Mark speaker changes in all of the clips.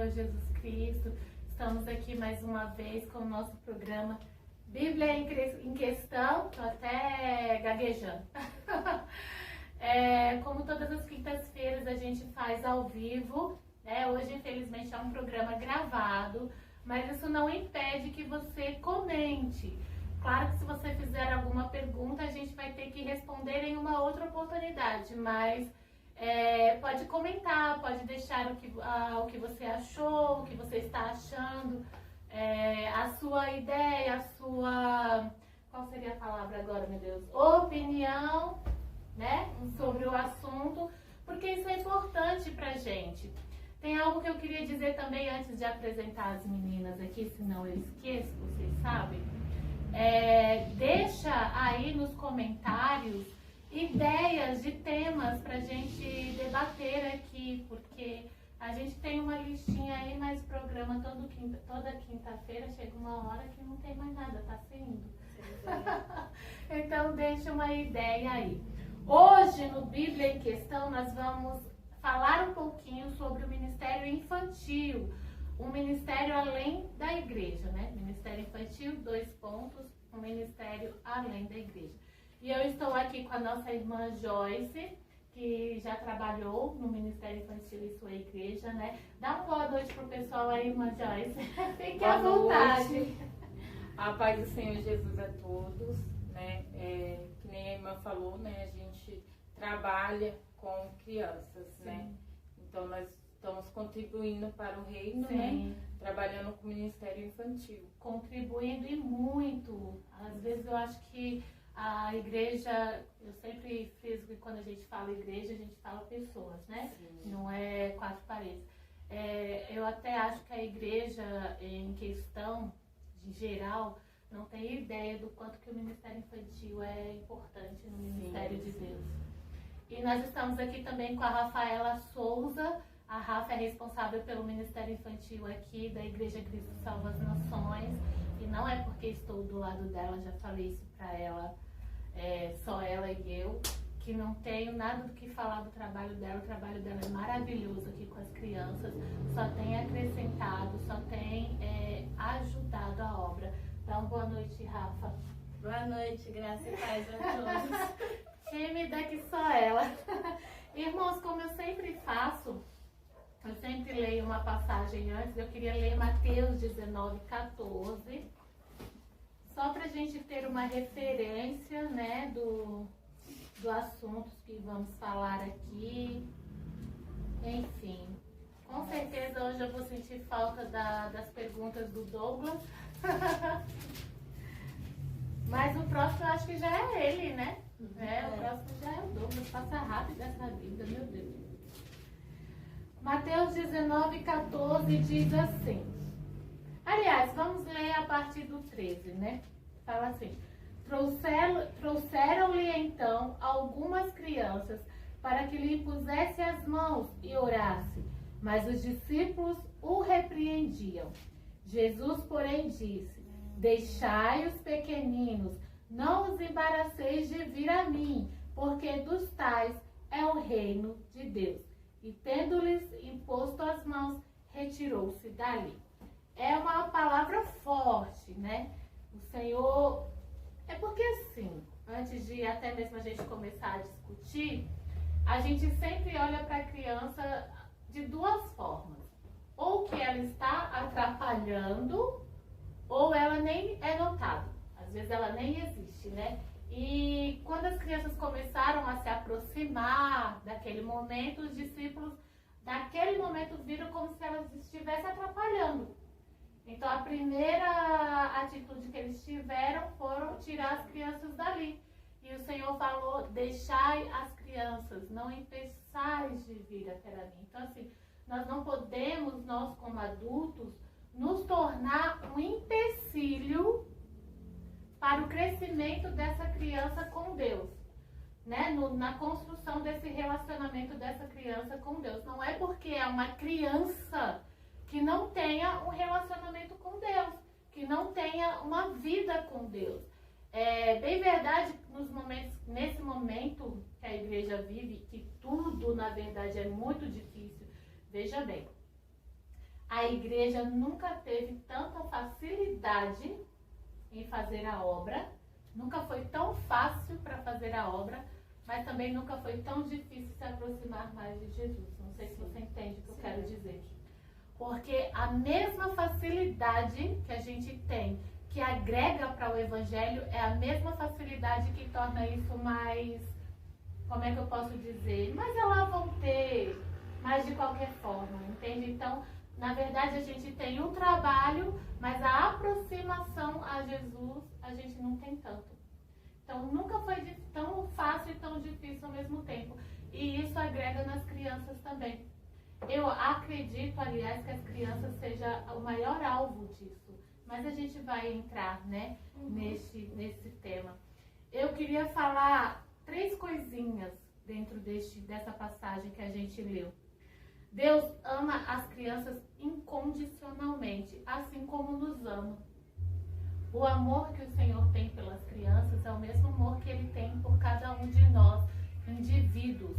Speaker 1: Senhor Jesus Cristo. Estamos aqui mais uma vez com o nosso programa Bíblia em Questão. Estou até gaguejando. Como todas as quintas-feiras a gente faz ao vivo, né? Hoje, infelizmente, é um programa gravado, mas isso não impede que você comente. Claro que se você fizer alguma pergunta, a gente vai ter que responder em uma outra oportunidade, mas pode comentar, pode deixar o que você achou, o que você está achando, a sua ideia, qual seria a palavra agora, meu Deus? Opinião, né? Sobre o assunto, porque isso é importante pra gente. Tem algo que eu queria dizer também antes de apresentar as meninas aqui, senão eu esqueço, vocês sabem. Deixa aí nos comentários ideias de temas pra gente debater aqui, porque a gente tem uma listinha aí, mas programa toda quinta-feira chega uma hora que não tem mais nada, tá saindo. Então deixa uma ideia aí. Hoje no Bíblia em Questão nós vamos falar um pouquinho sobre o ministério infantil, um ministério além da igreja, né? Ministério infantil, 2 pontos, um ministério além da igreja. E eu estou aqui com a nossa irmã Joyce, que já trabalhou no Ministério Infantil em sua igreja, né? Dá uma boa noite pro pessoal aí, irmã Joyce. Fique à vontade.
Speaker 2: A paz do Senhor Jesus a todos, né? Que nem a irmã falou, né? A gente trabalha com crianças, sim, né? Então nós estamos contribuindo para o reino, sim, né? Trabalhando com o Ministério Infantil.
Speaker 1: Contribuindo e muito. Às vezes eu acho que a igreja, eu sempre friso que quando a gente fala igreja, a gente fala pessoas, né? Sim. Não é 4 paredes. Eu até acho que a igreja em questão, de geral, não tem ideia do quanto que o Ministério Infantil é importante no Ministério, sim, de Deus. E nós estamos aqui também com a Rafaela Souza. A Rafa é responsável pelo Ministério Infantil aqui da Igreja Cristo Salva as Nações. E não é porque estou do lado dela, já falei isso para ela, só ela e eu, que não tenho nada do que falar do trabalho dela. O trabalho dela é maravilhoso aqui com as crianças, só tem acrescentado, só tem ajudado a obra. Dá uma boa noite, Rafa.
Speaker 3: Boa noite, graça e paz a todos.
Speaker 1: Tímida que só ela. Irmãos, como eu sempre faço, eu sempre leio uma passagem antes. Eu queria ler Mateus 19:14, só para a gente ter uma referência, né, do assunto que vamos falar aqui. Enfim, com certeza hoje eu vou sentir falta das perguntas do Douglas. Mas o próximo eu acho que já é ele, né? O próximo já é o Douglas. Passa rápido essa vida, meu Deus. Mateus 19:14 diz assim. Aliás, vamos ler a partir do 13, né? Fala assim. Trouxeram-lhe então algumas crianças para que lhe pusesse as mãos e orasse, mas os discípulos o repreendiam. Jesus, porém, disse: deixai os pequeninos, não os embaraceis de vir a mim, porque dos tais é o reino de Deus. E tendo-lhes imposto as mãos, retirou-se dali. É uma palavra forte, né? O Senhor... porque assim, antes de até mesmo a gente começar a discutir, a gente sempre olha para a criança de 2 formas. Ou que ela está atrapalhando, ou ela nem é notada. Às vezes ela nem existe, né? E quando as crianças começaram a se aproximar daquele momento, os discípulos, naquele momento, viram como se elas estivessem atrapalhando. Então, a primeira atitude que eles tiveram foram tirar as crianças dali. E o Senhor falou: deixai as crianças, não impeçais de vir até mim. Então, assim, nós não podemos, nós como adultos, nos tornar um empecilho para o crescimento dessa criança com Deus, né? Na construção desse relacionamento dessa criança com Deus. Não é porque é uma criança que não tenha um relacionamento com Deus, que não tenha uma vida com Deus. É bem verdade, nesse momento que a igreja vive, que tudo, na verdade, é muito difícil. Veja bem, a igreja nunca teve tanta facilidade em fazer a obra, nunca foi tão fácil para fazer a obra, mas também nunca foi tão difícil se aproximar mais de Jesus. Não sei se você entende o que eu quero dizer. Porque a mesma facilidade que a gente tem, que agrega para o evangelho, é a mesma facilidade que torna isso mais, como é que eu posso dizer, mais à la vontade, mas de qualquer forma, entende? Então, na verdade, a gente tem um trabalho, mas a aproximação a Jesus, a gente não tem tanto. Então, nunca foi tão fácil e tão difícil ao mesmo tempo. E isso agrega nas crianças também. Eu acredito, aliás, que as crianças sejam o maior alvo disso. Mas a gente vai entrar, né, nesse tema. Eu queria falar 3 coisinhas dentro dessa passagem que a gente leu. Deus ama as crianças incondicionalmente, assim como nos ama. O amor que o Senhor tem pelas crianças é o mesmo amor que Ele tem por cada um de nós, indivíduos.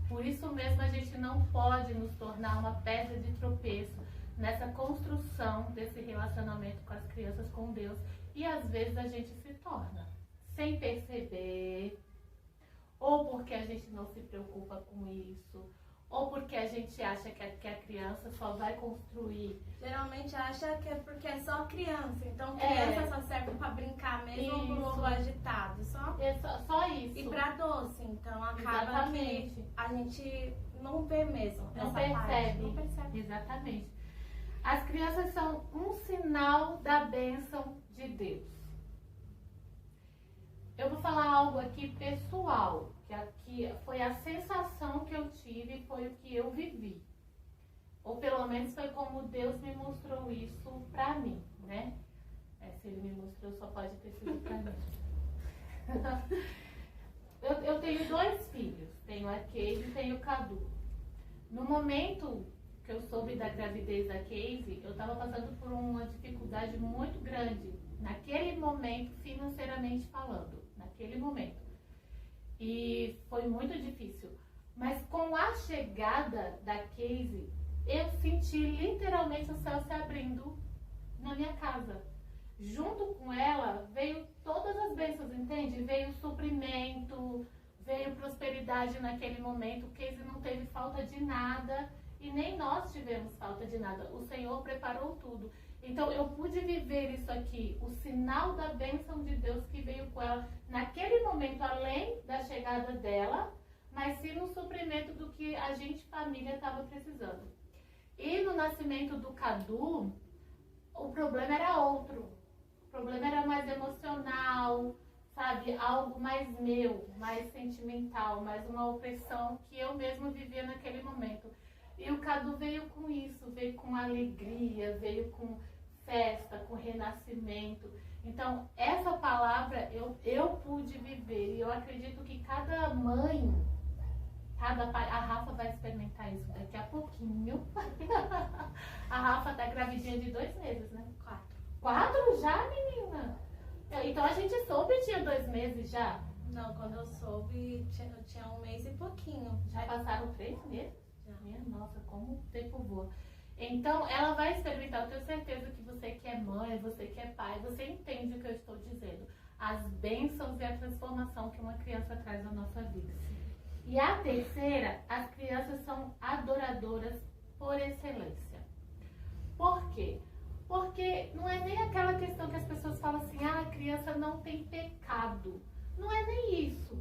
Speaker 1: Por isso mesmo a gente não pode nos tornar uma pedra de tropeço nessa construção desse relacionamento com as crianças, com Deus. E às vezes a gente se torna, sem perceber, ou porque a gente não se preocupa com isso, ou porque a gente acha que a criança só vai construir.
Speaker 3: Geralmente acha que é porque é só criança, então criança só serve para brincar mesmo com o lobo agitado, só
Speaker 1: isso.
Speaker 3: E para doce, então acaba que a gente não vê mesmo.
Speaker 1: Não percebe.
Speaker 3: Não percebe.
Speaker 1: Exatamente. As crianças são um sinal da bênção de Deus. Eu vou falar algo aqui pessoal, que aqui foi a sensação que eu tive, foi o que eu vivi. Ou pelo menos foi como Deus me mostrou isso pra mim, né? Se Ele me mostrou, só pode ter sido pra mim. Eu tenho 2 filhos, tenho a Casey e tenho o Cadu. No momento que eu soube da gravidez da Casey, eu estava passando por uma dificuldade muito grande, naquele momento, financeiramente falando, naquele momento. E foi muito difícil. Mas com a chegada da Casey, eu senti literalmente o céu se abrindo na minha casa. Junto com ela veio todas as bênçãos, entende? Veio suprimento, veio prosperidade naquele momento. Casey não teve falta de nada e nem nós tivemos falta de nada. O Senhor preparou tudo. Então eu pude viver isso aqui, o sinal da bênção de Deus que veio com ela naquele momento, além da chegada dela, mas sim no suprimento do que a gente, família, estava precisando. E no nascimento do Cadu, o problema era outro. O problema era mais emocional, sabe? Algo mais meu, mais sentimental, mais uma opressão que eu mesma vivia naquele momento. E o Cadu veio com isso, veio com alegria, veio com festa, com renascimento. Então, essa palavra eu pude viver. E eu acredito que cada mãe, cada pai, a Rafa vai experimentar isso daqui a pouquinho. A Rafa tá gravidinha de 2 meses, né? 4 já, menina? Então a gente soube que tinha 2 meses já?
Speaker 3: Não, quando eu soube, eu tinha 1 mês e pouquinho.
Speaker 1: Já passaram 3 meses? Minha nossa, como o tempo voa. Então, ela vai experimentar. Eu tenho certeza que você que é mãe, você que é pai, você entende o que eu estou dizendo. As bênçãos e a transformação que uma criança traz na nossa vida. E a terceira, as crianças são adoradoras por excelência. Por quê? Porque não é nem aquela questão que as pessoas falam assim, a criança não tem pecado. Não é nem isso.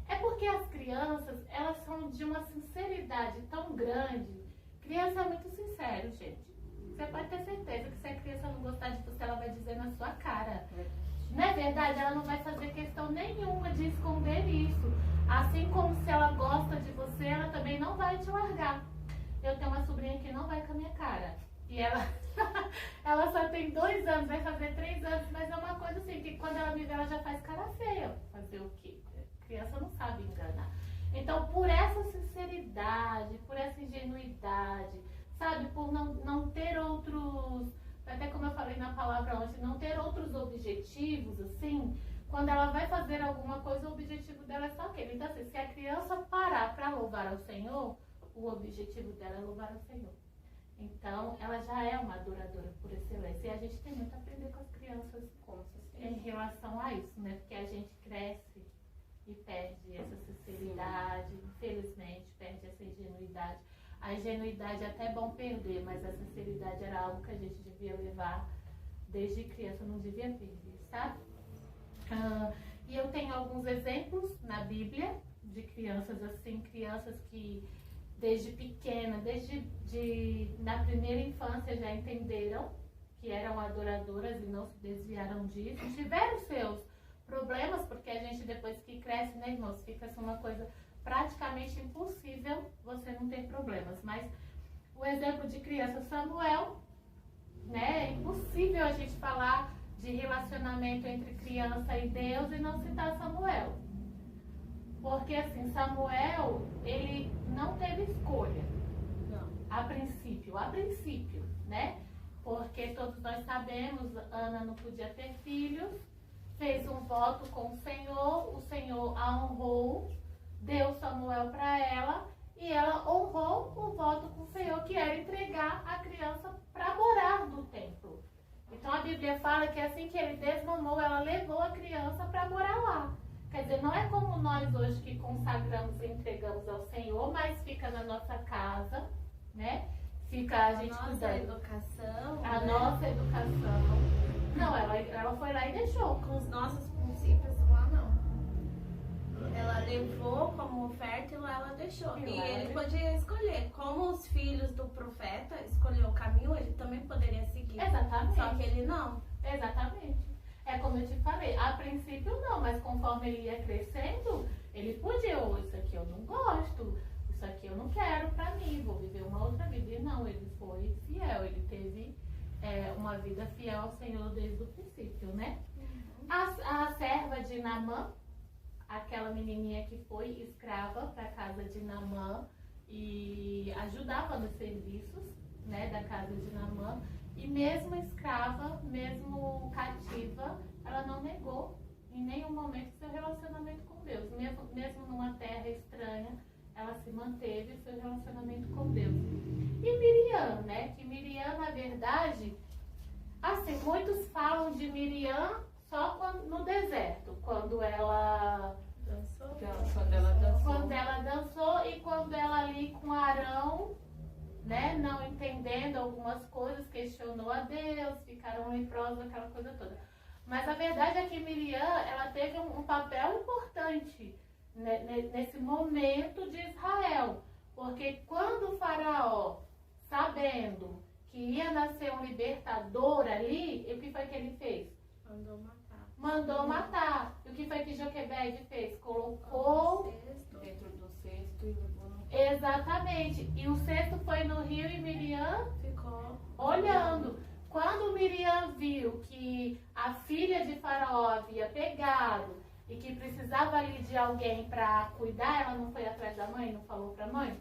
Speaker 1: É porque as crianças, elas são de uma sinceridade tão grande. Criança é muito sincero, gente. Você pode ter certeza que se a criança não gostar de você, ela vai dizer na sua cara. Não é verdade? Ela não vai fazer questão nenhuma de esconder isso. Assim como se ela gosta de você, ela também não vai te largar. Eu tenho uma sobrinha que não vai com a minha cara. E ela, ela só tem 2 anos, vai fazer 3 anos, mas é uma coisa assim, que quando ela me vê, ela já faz cara feia. Fazer o quê? Criança não sabe enganar. Então, por essa sinceridade, por essa ingenuidade, sabe, por não ter outros, até como eu falei na palavra ontem, não ter outros objetivos, assim, quando ela vai fazer alguma coisa, o objetivo dela é só aquele. Então, assim, se a criança parar para louvar ao Senhor, o objetivo dela é louvar ao Senhor. Então, ela já é uma adoradora por excelência. E a gente tem muito a aprender com as crianças em relação a isso, né? Porque a gente cresce e perde essa sinceridade, infelizmente, perde essa ingenuidade. A ingenuidade é até bom perder, mas a sinceridade era algo que a gente devia levar desde criança, não devia perder, sabe? E eu tenho alguns exemplos na Bíblia de crianças assim, crianças que desde pequena, na primeira infância já entenderam que eram adoradoras e não se desviaram disso. Tiveram seus problemas, porque a gente depois que cresce, né, irmãos, fica assim uma coisa praticamente impossível você não ter problemas. Mas o exemplo de criança Samuel, né, é impossível a gente falar de relacionamento entre criança e Deus e não citar Samuel. Porque assim, Samuel, ele não teve escolha. Não. A princípio, né? Porque todos nós sabemos, Ana não podia ter filhos, fez um voto com o Senhor a honrou, deu Samuel para ela e ela honrou o voto com o Senhor, que era entregar a criança para morar no templo. Então a Bíblia fala que assim que ele desmamou, ela levou a criança para morar lá. Quer dizer, não é como nós hoje que consagramos e entregamos ao Senhor, mas fica na nossa casa, né? Fica a gente cuidando. A nossa educação. Não, ela foi lá e deixou.
Speaker 3: Com os nossos princípios lá não. Ela levou como oferta e lá ela deixou. E ele podia escolher. Como os filhos do profeta escolheu o caminho, ele também poderia seguir.
Speaker 1: Exatamente.
Speaker 3: Só que ele não.
Speaker 1: Exatamente. É como eu te falei, a princípio não, mas conforme ele ia crescendo, ele podia, isso aqui eu não gosto, isso aqui eu não quero pra mim, vou viver uma outra vida. E não, ele foi fiel, ele teve uma vida fiel ao Senhor desde o princípio, né? A serva de Naamã, aquela menininha que foi escrava para a casa de Naamã e ajudava nos serviços, né, da casa de Naamã. E mesmo escrava, mesmo cativa, ela não negou em nenhum momento seu relacionamento com Deus. Mesmo numa terra estranha, ela se manteve seu relacionamento com Deus. E Miriam, né? Que Miriam, na verdade, assim, muitos falam de Miriam só no deserto, quando ela dançou. Quando ela dançou e quando ela ali com Arão, né, não entendendo algumas coisas, questionou a Deus, ficaram leprosos, aquela coisa toda. Mas a verdade é que Miriam, ela teve um papel importante nesse momento de Israel. Porque quando o faraó, sabendo que ia nascer um libertador ali, o que foi que ele fez? Mandou matar. E o que foi que Joquebede fez? Colocou
Speaker 2: dentro do cesto e levou no...
Speaker 1: Exatamente. E o cesto foi no rio e Miriam
Speaker 3: ficou
Speaker 1: olhando. Quando Miriam viu que a filha de Faraó havia pegado e que precisava ali de alguém para cuidar, ela não foi atrás da mãe, não falou para a mãe?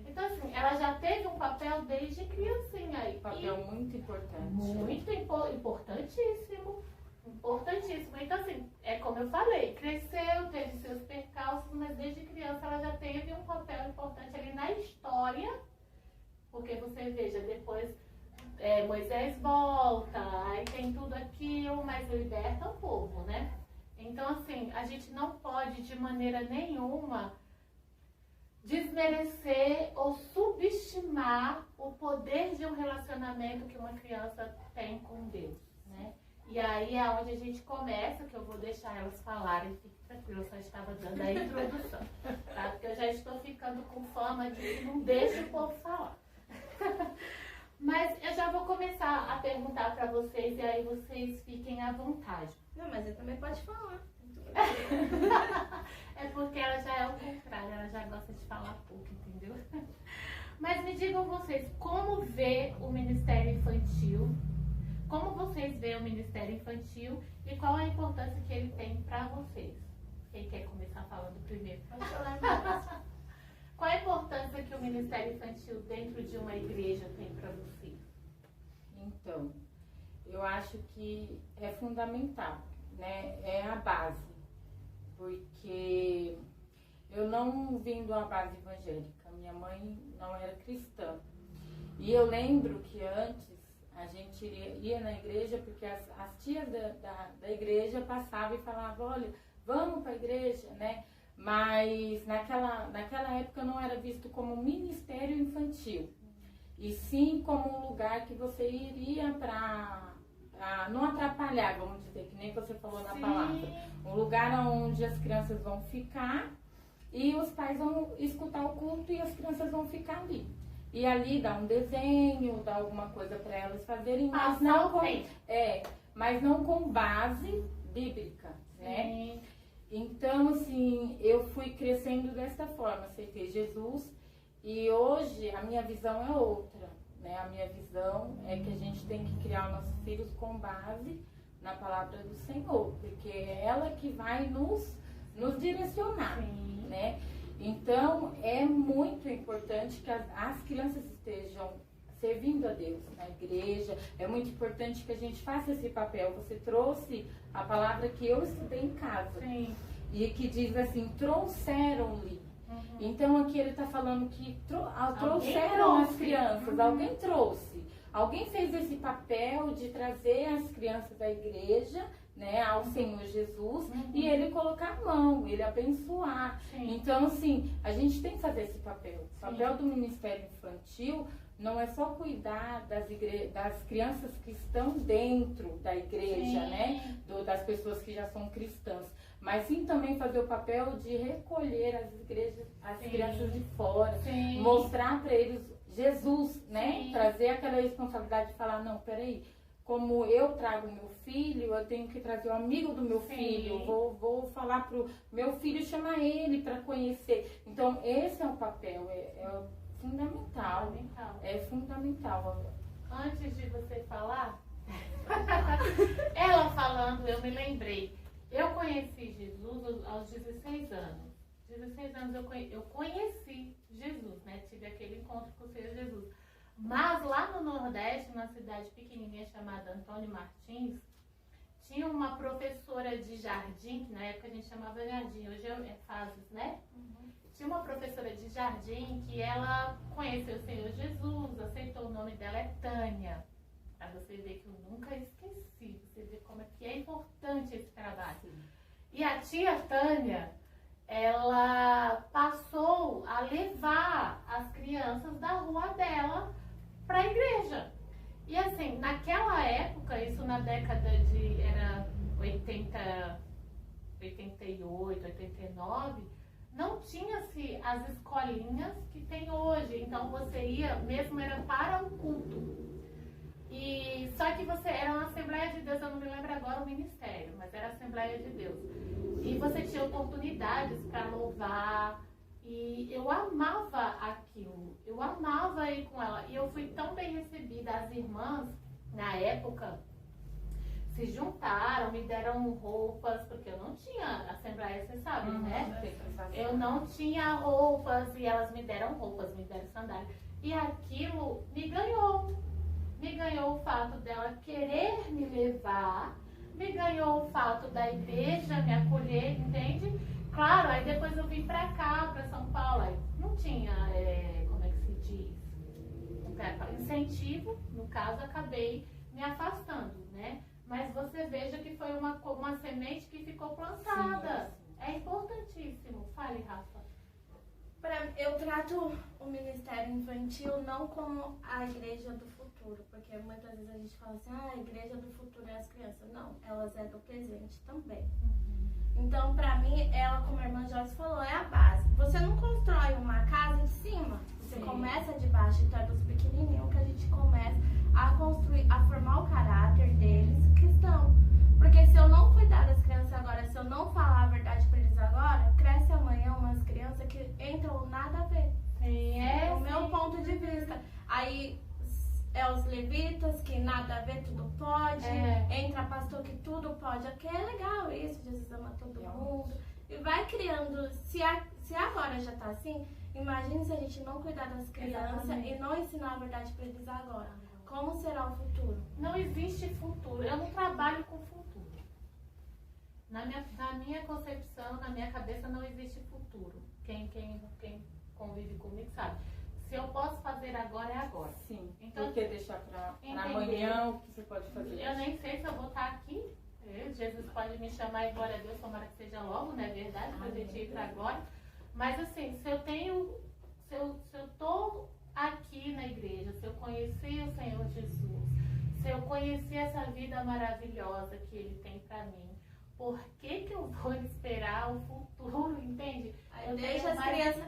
Speaker 1: Então, assim, ela já teve um papel desde criancinha aí.
Speaker 2: Um papel muito importante.
Speaker 1: Muito importantíssimo. Importantíssimo. Então, assim, é como eu falei, cresceu, teve seus percalços, mas desde criança ela já teve um papel importante ali na história, porque você veja, depois Moisés volta, aí tem tudo aquilo, mas liberta o povo, né? Então, assim, a gente não pode de maneira nenhuma desmerecer ou subestimar o poder de um relacionamento que uma criança tem com Deus, né? E aí é onde a gente começa, que eu vou deixar elas falarem, fique tranquilo, eu só estava dando a introdução, tá? Porque eu já estou ficando com fama de que não deixa o povo falar. Mas eu já vou começar a perguntar para vocês e aí vocês fiquem à vontade.
Speaker 3: Não, mas eu também pode falar.
Speaker 1: É porque ela já é o contrário, ela já gosta de falar pouco, entendeu? Mas me digam vocês, como vê o Ministério Infantil? Como vocês veem o Ministério Infantil e qual a importância que ele tem para vocês? Quem quer começar falando primeiro?
Speaker 3: Pode falar mais.
Speaker 1: Qual a importância que o Ministério Infantil dentro de uma igreja tem para vocês?
Speaker 2: Então, eu acho que é fundamental, né? É a base, porque eu não vim de uma base evangélica, minha mãe não era cristã. E eu lembro que antes a gente ia na igreja porque as tias da igreja passavam e falavam, olha, vamos para a igreja, né? Mas naquela época não era visto como ministério infantil, e sim como um lugar que você iria para não atrapalhar, vamos dizer, que nem você falou na palavra. Um lugar onde as crianças vão ficar e os pais vão escutar o culto e as crianças vão ficar ali. E ali dá um desenho, dá alguma coisa para elas fazerem, mas não com base bíblica, né? Então, assim, eu fui crescendo dessa forma, aceitei Jesus, e hoje a minha visão é outra, né? A minha visão é que a gente tem que criar nossos filhos com base na palavra do Senhor, porque é ela que vai nos direcionar, né? Então, é muito importante que as crianças estejam servindo a Deus na igreja. É muito importante que a gente faça esse papel. Você trouxe a palavra que eu estudei em casa.
Speaker 1: Sim.
Speaker 2: E que diz assim, trouxeram-lhe. Então, aqui ele está falando que trouxeram as crianças. Alguém trouxe. Alguém fez esse papel de trazer as crianças da igreja, né, ao Senhor Jesus, e ele colocar a mão, ele abençoar. Então, assim, a gente tem que fazer esse papel. O papel do Ministério Infantil não é só cuidar das crianças que estão dentro da igreja, né, das pessoas que já são cristãs, mas sim também fazer o papel de recolher as crianças de fora, mostrar para eles Jesus, né, trazer aquela responsabilidade de falar, não, peraí, como eu trago meu filho, eu tenho que trazer o amigo do meu filho, vou falar pro meu filho, chamar ele para conhecer. Então, esse é o papel, é fundamental. É fundamental.
Speaker 1: Antes de você falar, ela falando, eu me lembrei. Eu conheci Jesus aos 16 anos. 16 anos eu conheci Jesus, né? Tive aquele encontro com o Senhor Jesus. Mas lá no Nordeste, numa cidade pequenininha chamada Antônio Martins, tinha uma professora de jardim, que na época a gente chamava jardim, hoje é fases, né? Tinha uma professora de jardim que ela conheceu o Senhor Jesus, aceitou, o nome dela é Tânia. Pra você ver que eu nunca esqueci, você vê como é que é importante esse trabalho. E a tia Tânia, ela passou a levar as crianças da rua dela para a igreja. E assim, naquela época, isso na década de era 88, 89, não tinha-se as escolinhas que tem hoje. Então você ia, mesmo era para o culto. E só que você era uma Assembleia de Deus, eu não me lembro agora o ministério, mas era Assembleia de Deus. E você tinha oportunidades para louvar. E eu amava aquilo, eu amava ir com ela. E eu fui tão bem recebida, as irmãs, na época, se juntaram, me deram roupas, porque eu não tinha Assembleia, você sabe, né? Eu não tinha roupas e elas me deram roupas, me deram sandália. E aquilo me ganhou o fato dela querer me levar, me ganhou o fato da igreja me acolher, entende? Claro, aí depois eu vim pra cá, pra São Paulo, aí não tinha, como é que se diz? Incentivo, no caso, acabei me afastando, né? Mas você veja que foi uma semente que ficou plantada. Sim. É importantíssimo. Fale, Rafa.
Speaker 3: Eu trato o Ministério Infantil não como a igreja do futuro, porque muitas vezes a gente fala assim, a igreja do futuro é as crianças. Não, elas é do presente também. Então, pra mim, ela, como a irmã Joyce falou, é a base. Você não constrói uma casa em cima, você começa de baixo. Então é dos pequenininhos que a gente começa a construir, a formar o caráter deles cristão. Porque se eu não cuidar das crianças agora, se eu não falar a verdade pra eles agora, cresce amanhã umas crianças que entram nada a ver.
Speaker 1: Sim,
Speaker 3: o meu ponto de vista. Aí é os levitas que nada a ver, tudo pode. Entra pastor que tudo pode. Aqui é legal isso, Jesus ama todo mundo. E vai criando, se agora já tá assim, imagine se a gente não cuidar das crianças e não ensinar a verdade pra eles agora. Como será o futuro?
Speaker 1: Não existe futuro. Eu não trabalho com futuro. Na minha concepção, na minha cabeça, não existe futuro. Quem convive comigo sabe. Se eu posso fazer agora, é agora.
Speaker 2: Sim.
Speaker 1: Então,
Speaker 2: Por que deixar para
Speaker 1: entendeu?
Speaker 2: amanhã o que você pode fazer?
Speaker 1: Eu nem sei se eu vou estar aqui. Jesus pode me chamar e glória a Deus, tomara que seja logo, não é verdade? Pra gente ir pra agora. Mas assim, se eu tô aqui na igreja, se eu conhecer o Senhor Jesus, se eu conhecer essa vida maravilhosa que Ele tem pra mim, por que eu vou esperar o futuro, entende?
Speaker 3: Aí
Speaker 1: Eu
Speaker 3: deixa
Speaker 1: tenho
Speaker 3: as crianças.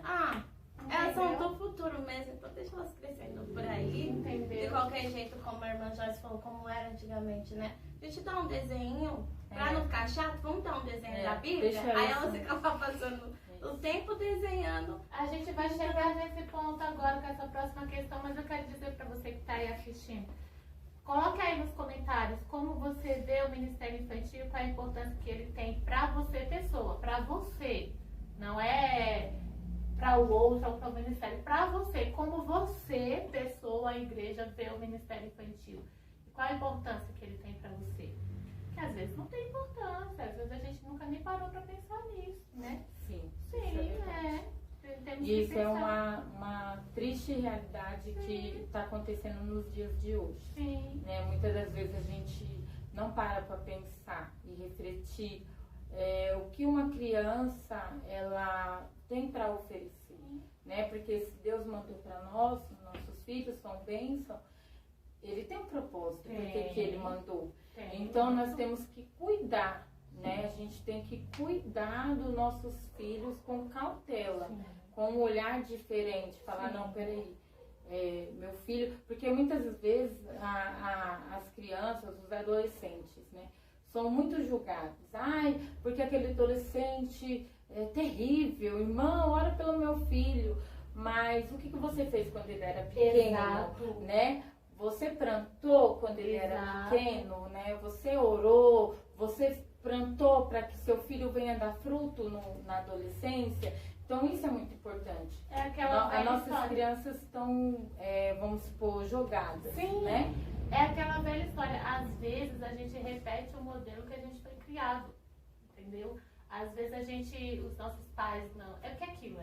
Speaker 3: Elas são
Speaker 1: entendeu?
Speaker 3: do futuro mesmo, então deixa elas crescendo por aí.
Speaker 1: Entendeu?
Speaker 3: De qualquer jeito, como a irmã Joyce falou, como era antigamente, né? A gente dá um desenho, pra não ficar chato, vamos dar um desenho da Bíblia?
Speaker 2: deixa
Speaker 3: Aí
Speaker 2: elas-
Speaker 3: elas ficam lá passando o tempo desenhando.
Speaker 1: A gente vai chegar nesse ponto agora com essa próxima questão, mas eu quero dizer para você que está aí assistindo. Coloque aí nos comentários como você vê o Ministério Infantil, qual a importância que ele tem para você, pessoa, para você. Não é para o outro ou para o Ministério, para você. Como você, pessoa, a igreja, vê o Ministério Infantil. E qual a importância que ele tem para você? Que às vezes não tem importância, às vezes a gente nunca nem parou para pensar nisso, né?
Speaker 2: Sim.
Speaker 1: Sim, Temos
Speaker 2: E
Speaker 1: que
Speaker 2: isso é
Speaker 1: pensar.
Speaker 2: uma triste realidade que está acontecendo nos dias de hoje.
Speaker 1: Sim.
Speaker 2: Né? Muitas das vezes a gente não para pensar e refletir o que uma criança ela tem para oferecer, né? Porque se Deus mandou para nós, nossos filhos são bênção, Ele tem um propósito, porque que Ele mandou. Então nós temos que cuidar, né? A gente tem que cuidar dos nossos filhos com cautela, com um olhar diferente, falar, não, peraí, meu filho, porque muitas vezes as crianças, os adolescentes, né, são muito julgados. Ai, porque aquele adolescente é terrível, irmão, ora pelo meu filho. Mas o que você fez quando ele era pequeno,
Speaker 1: Exato.
Speaker 2: né? Você plantou quando ele era
Speaker 1: Exato.
Speaker 2: pequeno, né? Você orou, você plantou para que seu filho venha dar fruto na adolescência. Então isso é muito importante.
Speaker 1: É aquela
Speaker 2: As
Speaker 1: velha
Speaker 2: nossas
Speaker 1: história.
Speaker 2: crianças estão, vamos supor, jogadas,
Speaker 1: Sim.
Speaker 2: né?
Speaker 1: É aquela velha história. Às vezes a gente repete o modelo que a gente foi criado, entendeu? Às vezes os nossos pais não. É porque aquilo,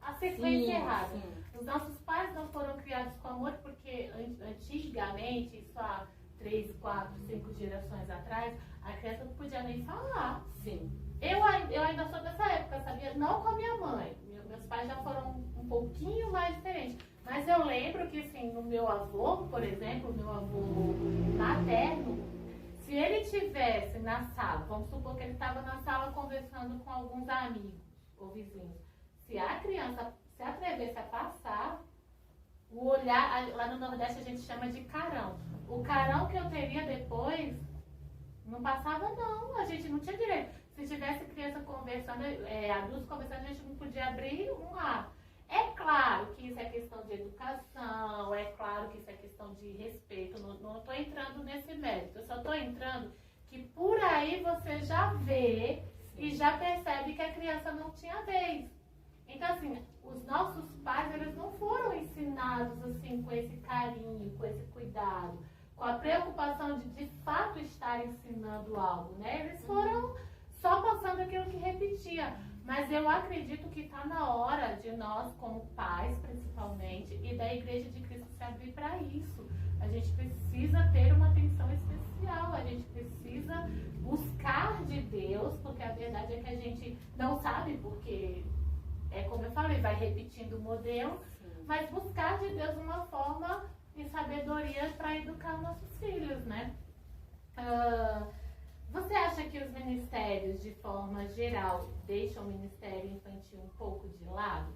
Speaker 1: a sequência errada.
Speaker 2: Sim.
Speaker 1: Os nossos pais não foram criados com amor porque antigamente, isso há 3, 4, 5 gerações atrás, a criança não podia nem falar.
Speaker 2: Sim.
Speaker 1: Eu ainda sou dessa época, sabia? Não com a minha mãe. Meus pais já foram um pouquinho mais diferentes. Mas eu lembro que, assim, no meu avô, por exemplo, meu avô materno, se ele tivesse na sala, vamos supor que ele estava na sala conversando com alguns amigos ou vizinhos, se a criança se atrevesse a passar, o olhar, lá no Nordeste a gente chama de carão. O carão que eu teria depois, não passava não, a gente não tinha direito. Se tivesse criança conversando, adultos conversando, a gente não podia abrir um ar. É claro que isso é questão de educação, é claro que isso é questão de respeito, não estou entrando nesse mérito, eu só estou entrando que por aí você já vê e já percebe que a criança não tinha vez. Então, assim, os nossos pais, eles não foram ensinados, assim, com esse carinho, com esse cuidado, com a preocupação de fato estar ensinando algo, né? Eles foram só passando aquilo que repetia. Mas eu acredito que está na hora de nós, como pais, principalmente, e da Igreja de Cristo se abrir para isso. A gente precisa ter uma atenção especial, a gente precisa buscar de Deus, porque a verdade é que a gente não sabe, porque, como eu falei, vai repetindo o modelo, mas buscar de Deus uma forma e sabedoria para educar nossos filhos, né? Você acha que os ministérios, de forma geral, deixam o ministério infantil um pouco de lado?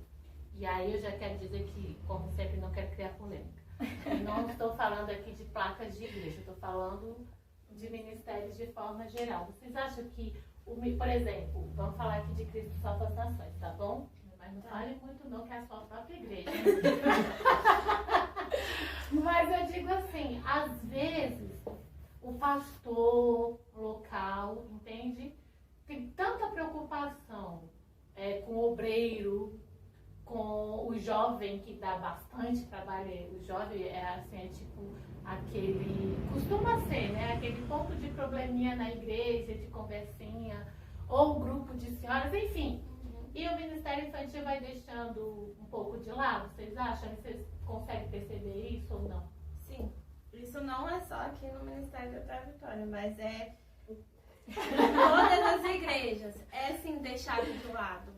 Speaker 1: E aí eu já quero dizer que, como sempre, não quero criar polêmica. Eu não estou falando aqui de placas de igreja, estou falando de ministérios de forma geral. Vocês acham que, por exemplo, vamos falar aqui de Cristo só para as nações, tá bom? Mas não fale muito não, que é a sua própria igreja. Mas eu digo assim, às vezes o pastor local, entende? Tem tanta preocupação com o obreiro, com o jovem que dá bastante trabalho. O jovem é tipo aquele, costuma ser, né? Aquele ponto de probleminha na igreja, de conversinha, ou grupo de senhoras, enfim. E o ministério Ministério Infantil vai deixando um pouco de lado, vocês acham? Vocês conseguem perceber isso ou não?
Speaker 3: Sim. Isso não é só aqui no Ministério da Vitória, mas é em todas as igrejas. É sim deixado de lado.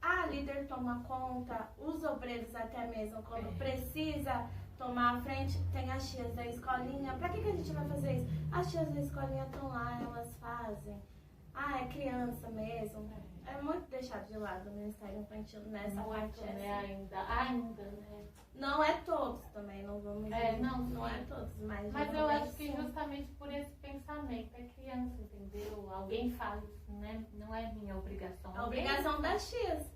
Speaker 3: A líder toma conta, os obreiros até mesmo quando precisa tomar a frente, tem as tias da escolinha. Pra que a gente vai fazer isso? As tias da escolinha estão lá, elas fazem. É criança mesmo. É muito deixado de lado o Ministério Infantil nessa parte.
Speaker 1: Né? Ainda, né?
Speaker 3: Não é todos também, não vamos dizer.
Speaker 1: Não
Speaker 3: é todos,
Speaker 1: mas eu acho que justamente por esse pensamento, é criança, entendeu? Alguém faz, né? Não é minha obrigação.
Speaker 3: A obrigação das tias.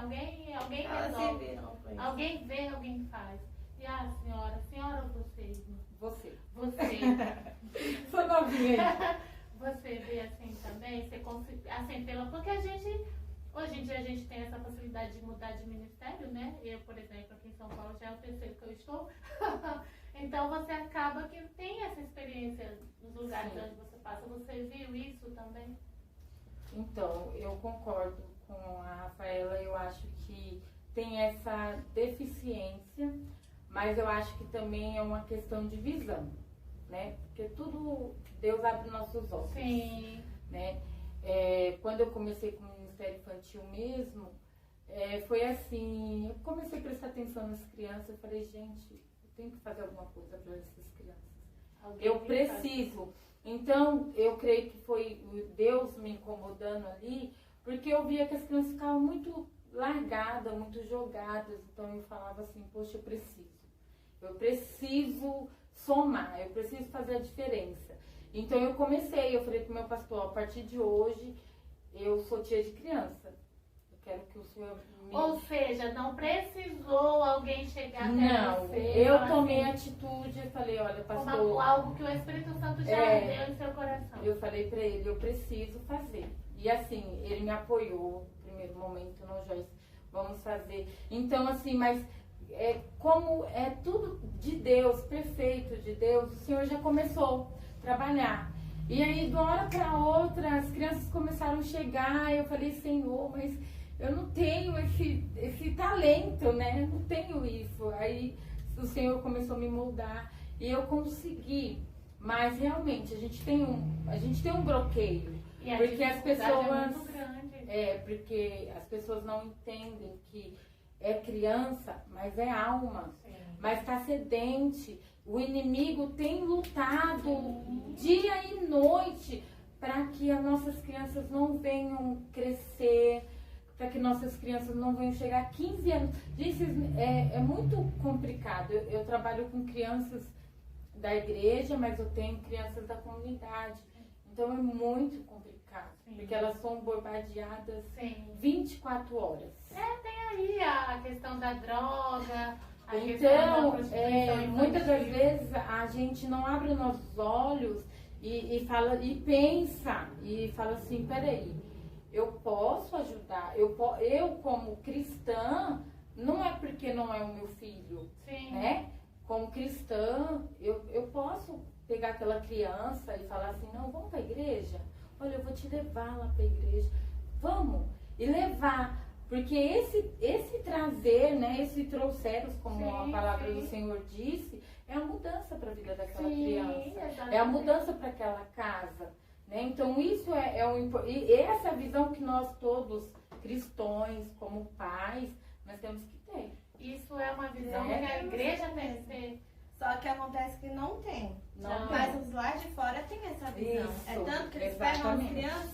Speaker 1: Alguém
Speaker 3: Elas se
Speaker 1: resolve.
Speaker 3: viram com isso.
Speaker 1: Alguém vê, alguém faz. E senhora ou você?
Speaker 2: Você.
Speaker 1: Sou novinha aí. Você vê assim também, assim, porque hoje em dia a gente tem essa facilidade de mudar de ministério, né? Eu, por exemplo, aqui em São Paulo já é o terceiro que eu estou. Então você acaba que tem essa experiência nos lugares onde você passa. Você viu isso também?
Speaker 2: Então, eu concordo com a Rafaela, eu acho que tem essa deficiência, mas eu acho que também é uma questão de visão, né? Porque tudo, Deus abre nossos olhos.
Speaker 1: Sim.
Speaker 2: Né? Quando eu comecei com o Ministério Infantil mesmo, foi assim, eu comecei a prestar atenção nas crianças, eu falei, gente, eu tenho que fazer alguma coisa para essas crianças. Eu preciso. Então, eu creio que foi Deus me incomodando ali, porque eu via que as crianças ficavam muito largadas, muito jogadas. Então, eu falava assim, poxa, eu preciso somar, eu preciso fazer a diferença. Então, eu falei pro meu pastor, a partir de hoje, eu sou tia de criança. Eu quero que o senhor me...
Speaker 1: Ou seja, não precisou alguém chegar até
Speaker 2: Não,
Speaker 1: você.
Speaker 2: eu tomei atitude, eu falei, olha, pastor...
Speaker 1: Algo que o Espírito Santo já deu em seu coração.
Speaker 2: Eu falei pra ele, eu preciso fazer. E assim, ele me apoiou no primeiro momento, não, Joyce, vamos fazer. Então, assim, mas como é tudo de Deus, perfeito de Deus, o Senhor já começou a trabalhar. E aí, de uma hora para outra, as crianças começaram a chegar, eu falei, Senhor, mas eu não tenho esse talento, né? Eu não tenho isso. Aí o Senhor começou a me moldar e eu consegui. Mas realmente, a gente tem um bloqueio.
Speaker 1: E
Speaker 2: porque as pessoas...
Speaker 1: é muito grande.
Speaker 2: Porque as pessoas não entendem que é criança, mas é alma.
Speaker 1: Sim.
Speaker 2: Mas está sedente. O inimigo tem lutado dia e noite para que as nossas crianças não venham crescer, para que nossas crianças não venham chegar a 15 anos. Gente, é muito complicado. Eu trabalho com crianças da igreja, mas eu tenho crianças da comunidade. Então é muito complicado, porque elas são bombardeadas 24 horas.
Speaker 1: Tem aí a questão da droga.
Speaker 2: Então, muitas das vezes a gente não abre os nossos olhos e fala, e pensa, e fala assim, peraí, eu posso ajudar, eu como cristã, não é porque não é o meu filho, né? Como cristã, eu posso pegar aquela criança e falar assim, não, vamos para a igreja? Olha, eu vou te levar lá para a igreja, vamos, e levar. Porque esse trazer, né, esse trouxeros, como a palavra do Senhor disse, é a mudança para a vida daquela criança. Exatamente. É a mudança para aquela casa. Né? Então, isso e essa visão que nós todos, cristãos, como pais, nós temos que ter.
Speaker 1: Isso é uma visão que a igreja tem que ter.
Speaker 3: Só que acontece que não tem. Mas os lá de fora tem essa visão.
Speaker 2: Isso,
Speaker 3: tanto que eles pegam as crianças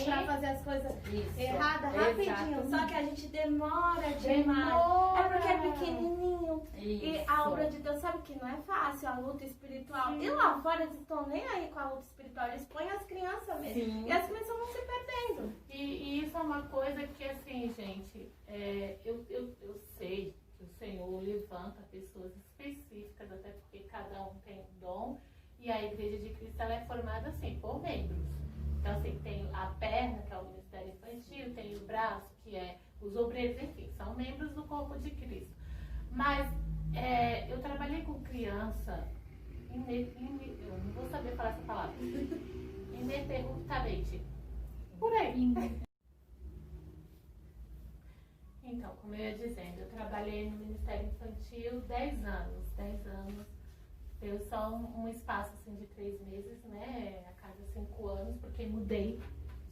Speaker 3: pra fazer as coisas erradas rapidinho. Só que a gente demora demais. É porque é pequenininho.
Speaker 2: Isso.
Speaker 3: E a obra de Deus sabe que não é fácil, a luta espiritual. E lá fora eles estão nem aí com a luta espiritual. Eles põem as crianças mesmo. E as crianças vão se perdendo.
Speaker 1: E isso é uma coisa que, assim, gente, eu sei que o Senhor levanta pessoas específicas, até porque cada um tem um dom, e a Igreja de Cristo ela é formada assim, por membros. Então, assim, tem a perna, que é o Ministério Infantil, tem o braço, que é os obreiros, enfim, são membros do corpo de Cristo. Mas eu trabalhei com criança, eu não vou saber falar essa palavra, ininterruptamente, por aí. Então, como eu ia dizendo, eu trabalhei no Ministério Infantil 10 anos. 10 anos. Eu só um espaço assim, de 3 meses, né? A cada 5 anos, porque mudei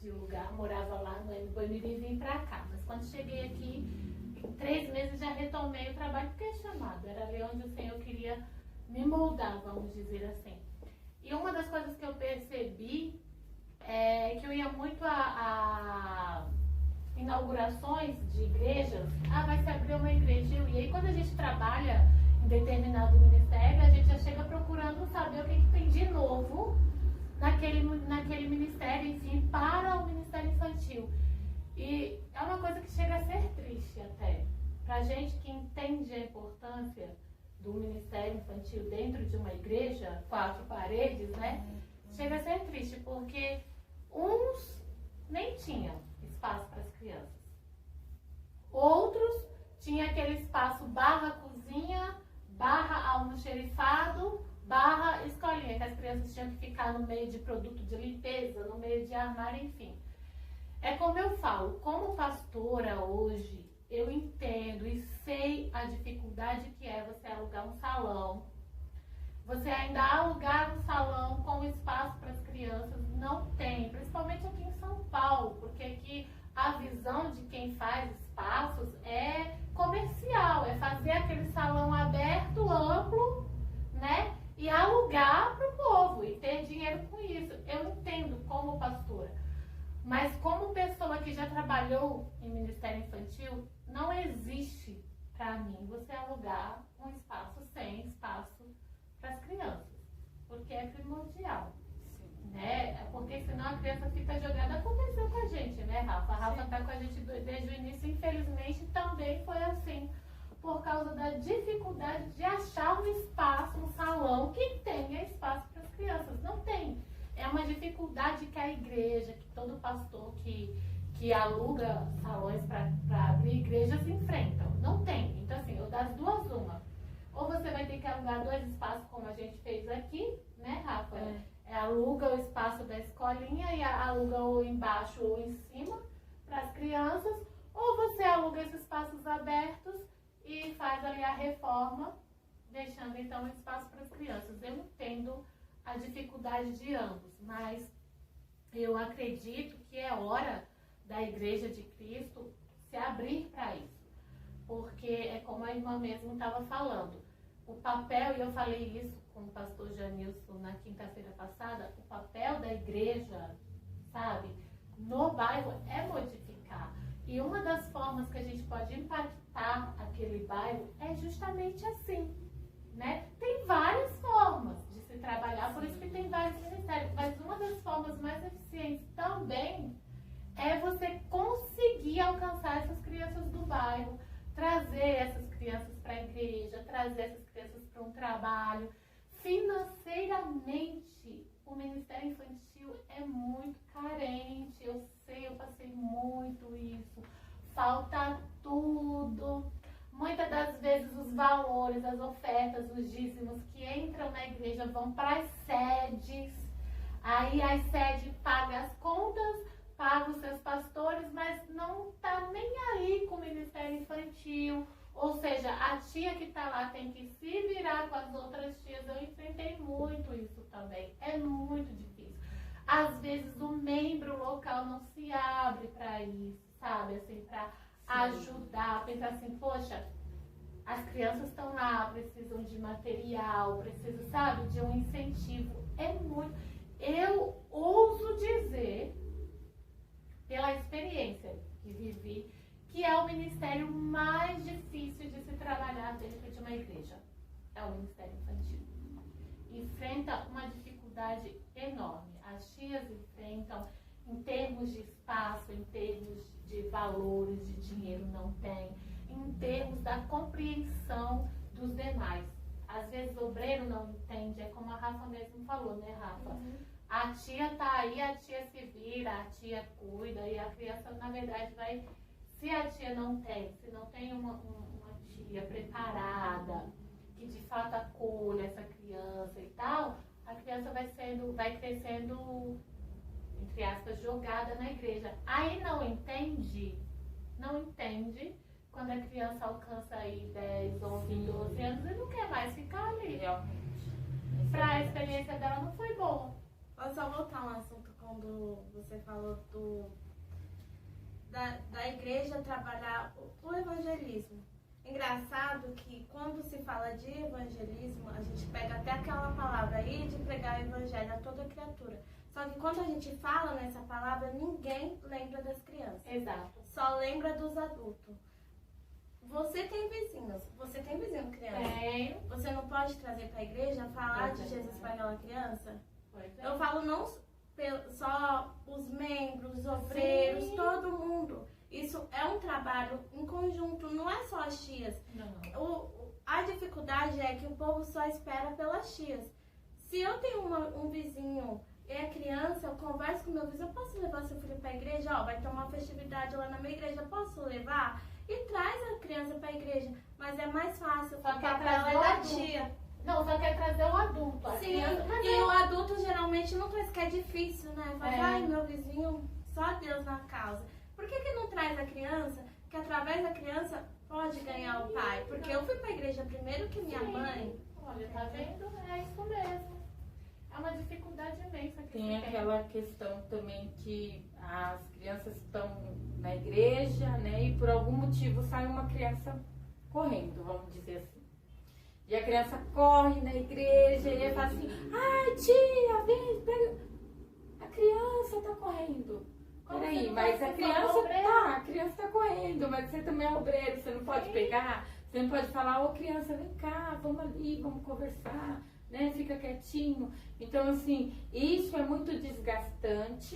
Speaker 1: de lugar, morava lá no Boimiri e vim pra cá. Mas quando cheguei aqui, em 3 meses já retomei o trabalho, porque é chamado. Era ali onde o Senhor queria me moldar, vamos dizer assim. E uma das coisas que eu percebi é que eu ia muito a inaugurações de igrejas. Vai se abrir uma igreja. E aí quando a gente trabalha em determinado ministério, a gente já chega procurando saber o que tem de novo naquele ministério, enfim, para o ministério infantil. E é uma coisa que chega a ser triste até. Pra gente que entende a importância do ministério infantil dentro de uma igreja, 4 paredes, né? Chega a ser triste, porque uns nem tinham espaço para as crianças. Outros tinham aquele espaço barra cozinha, barra almoxerifado, barra escolinha, que as crianças tinham que ficar no meio de produto de limpeza, no meio de armário, enfim. É como eu falo, como pastora hoje, eu entendo e sei a dificuldade que é você alugar um salão. Você ainda alugar um salão com espaço para as crianças, não tem, principalmente aqui em São Paulo, porque aqui a visão de quem faz espaços é comercial, é fazer aquele salão aberto, amplo, né? E alugar para o povo e ter dinheiro com isso. Eu entendo como pastora, mas como pessoa que já trabalhou em Ministério Infantil, não existe para mim você alugar um espaço sem espaço para as crianças, porque é primordial. Né? Porque senão a criança fica jogada. Aconteceu com a gente, né, Rafa? A Rafa está com a gente desde o início, infelizmente também foi assim, por causa da dificuldade de achar um espaço, um salão que tenha espaço para as crianças. Não tem. É uma dificuldade que a igreja, que todo pastor que aluga salões para abrir igrejas enfrentam. Não tem. Então, assim, eu das duas, uma. Ou você vai ter que alugar 2 espaços, como a gente fez aqui, né, Rafa? Aluga o espaço da escolinha e aluga ou embaixo ou em cima para as crianças, ou você aluga esses espaços abertos e faz ali a reforma, deixando então o espaço para as crianças. Eu entendo a dificuldade de ambos, mas eu acredito que é hora da Igreja de Cristo se abrir para isso, porque é como a irmã mesmo estava falando, o papel, e eu falei isso com o pastor Janilson na quinta-feira passada, o papel da igreja, sabe, no bairro é modificar. E uma das formas que a gente pode impactar aquele bairro é justamente assim, né? Tem várias formas de se trabalhar, por isso que tem vários ministérios, mas uma das formas mais eficientes também é você conseguir alcançar essas crianças do bairro, trazer essas crianças para a igreja, trazer essas crianças para um trabalho. Financeiramente, o Ministério Infantil é muito carente. Eu sei, eu passei muito isso. Falta tudo. Muitas das vezes os valores, as ofertas, os dízimos que entram na igreja vão para as sedes. Aí a sede paga as contas, paga os seus pastores, mas não está nem aí com o Ministério Infantil. Ou seja, a tia que está lá tem que se virar com as outras tias. Eu enfrentei muito isso também. É muito difícil. Às vezes o membro local não se abre para isso, sabe? Assim, para ajudar, pensar assim, poxa, as crianças estão lá, precisam de material, precisam, sabe, de um incentivo. É muito. Eu ouso dizer, pela experiência que vivi, que é o ministério mais difícil de se trabalhar dentro de uma igreja. É o Ministério Infantil. Enfrenta uma dificuldade enorme. As tias enfrentam, em termos de espaço, em termos de valores, de dinheiro não tem, em termos da compreensão dos demais. Às vezes o obreiro não entende, é como a Rafa mesmo falou, né, Rafa? A tia tá aí, a tia se vira, a tia cuida, e a criança, na verdade, vai... Se a tia não tem, se não tem uma tia preparada, que de fato acolha essa criança e tal, a criança vai crescendo, entre aspas, jogada na igreja. Aí não entende quando a criança alcança aí 10, 11, 12 anos, ele não quer mais ficar ali.
Speaker 2: Realmente.
Speaker 1: Pra a experiência dela não foi boa.
Speaker 3: Vou só voltar um assunto quando você falou da igreja trabalhar o evangelismo. Engraçado que quando se fala de evangelismo, a gente pega até aquela palavra aí de pregar o evangelho a toda criatura. Só que quando a gente fala nessa palavra, ninguém lembra das crianças.
Speaker 1: Exato.
Speaker 3: Só lembra dos adultos. Você tem vizinhos criança?
Speaker 1: Tenho.
Speaker 3: Você não pode trazer para a igreja falar
Speaker 1: Pois
Speaker 3: de
Speaker 1: é.
Speaker 3: Jesus para aquela criança?
Speaker 1: Pois é.
Speaker 3: Eu falo não só os membros, os obreiros,
Speaker 1: Sim.
Speaker 3: todo mundo. Isso é um trabalho em conjunto, não é só as tias.
Speaker 1: Não.
Speaker 3: A dificuldade é que o povo só espera pelas tias. Se eu tenho um vizinho e é criança, eu converso com meu vizinho, eu posso levar seu filho para a igreja? Ó, vai ter uma festividade lá na minha igreja, posso levar? E traz a criança para a igreja. Mas é mais fácil,
Speaker 1: Só
Speaker 3: porque
Speaker 1: quer
Speaker 3: a
Speaker 1: trazer
Speaker 3: é
Speaker 1: o
Speaker 3: da
Speaker 1: adulto.
Speaker 3: tia.
Speaker 1: Não, só quer trazer o adulto. A
Speaker 3: Sim,
Speaker 1: criança, mas
Speaker 3: e o adulto geralmente não traz, que é difícil, né? Fala,
Speaker 1: É.
Speaker 3: ai, meu vizinho, só Deus na causa. Por que não traz a criança, que através da criança pode ganhar o pai? Porque eu fui pra igreja primeiro que minha
Speaker 1: Sim.
Speaker 3: mãe.
Speaker 1: Olha, tá vendo? É isso mesmo. É uma dificuldade imensa que
Speaker 2: Tem
Speaker 1: se
Speaker 2: aquela questão também que as crianças estão na igreja, né? E por algum motivo sai uma criança correndo, vamos dizer assim. E a criança corre na igreja e fala assim, ai tia, vem, pega. A criança tá correndo.
Speaker 1: Como
Speaker 2: Peraí,
Speaker 1: você não
Speaker 2: mas
Speaker 1: vai
Speaker 2: a
Speaker 1: ser
Speaker 2: criança tá correndo, mas você também é obreiro, você não pode
Speaker 1: Sim.
Speaker 2: pegar, você não pode falar, ô criança, vem cá, vamos ali, vamos conversar, né? Fica quietinho. Então, assim, isso é muito desgastante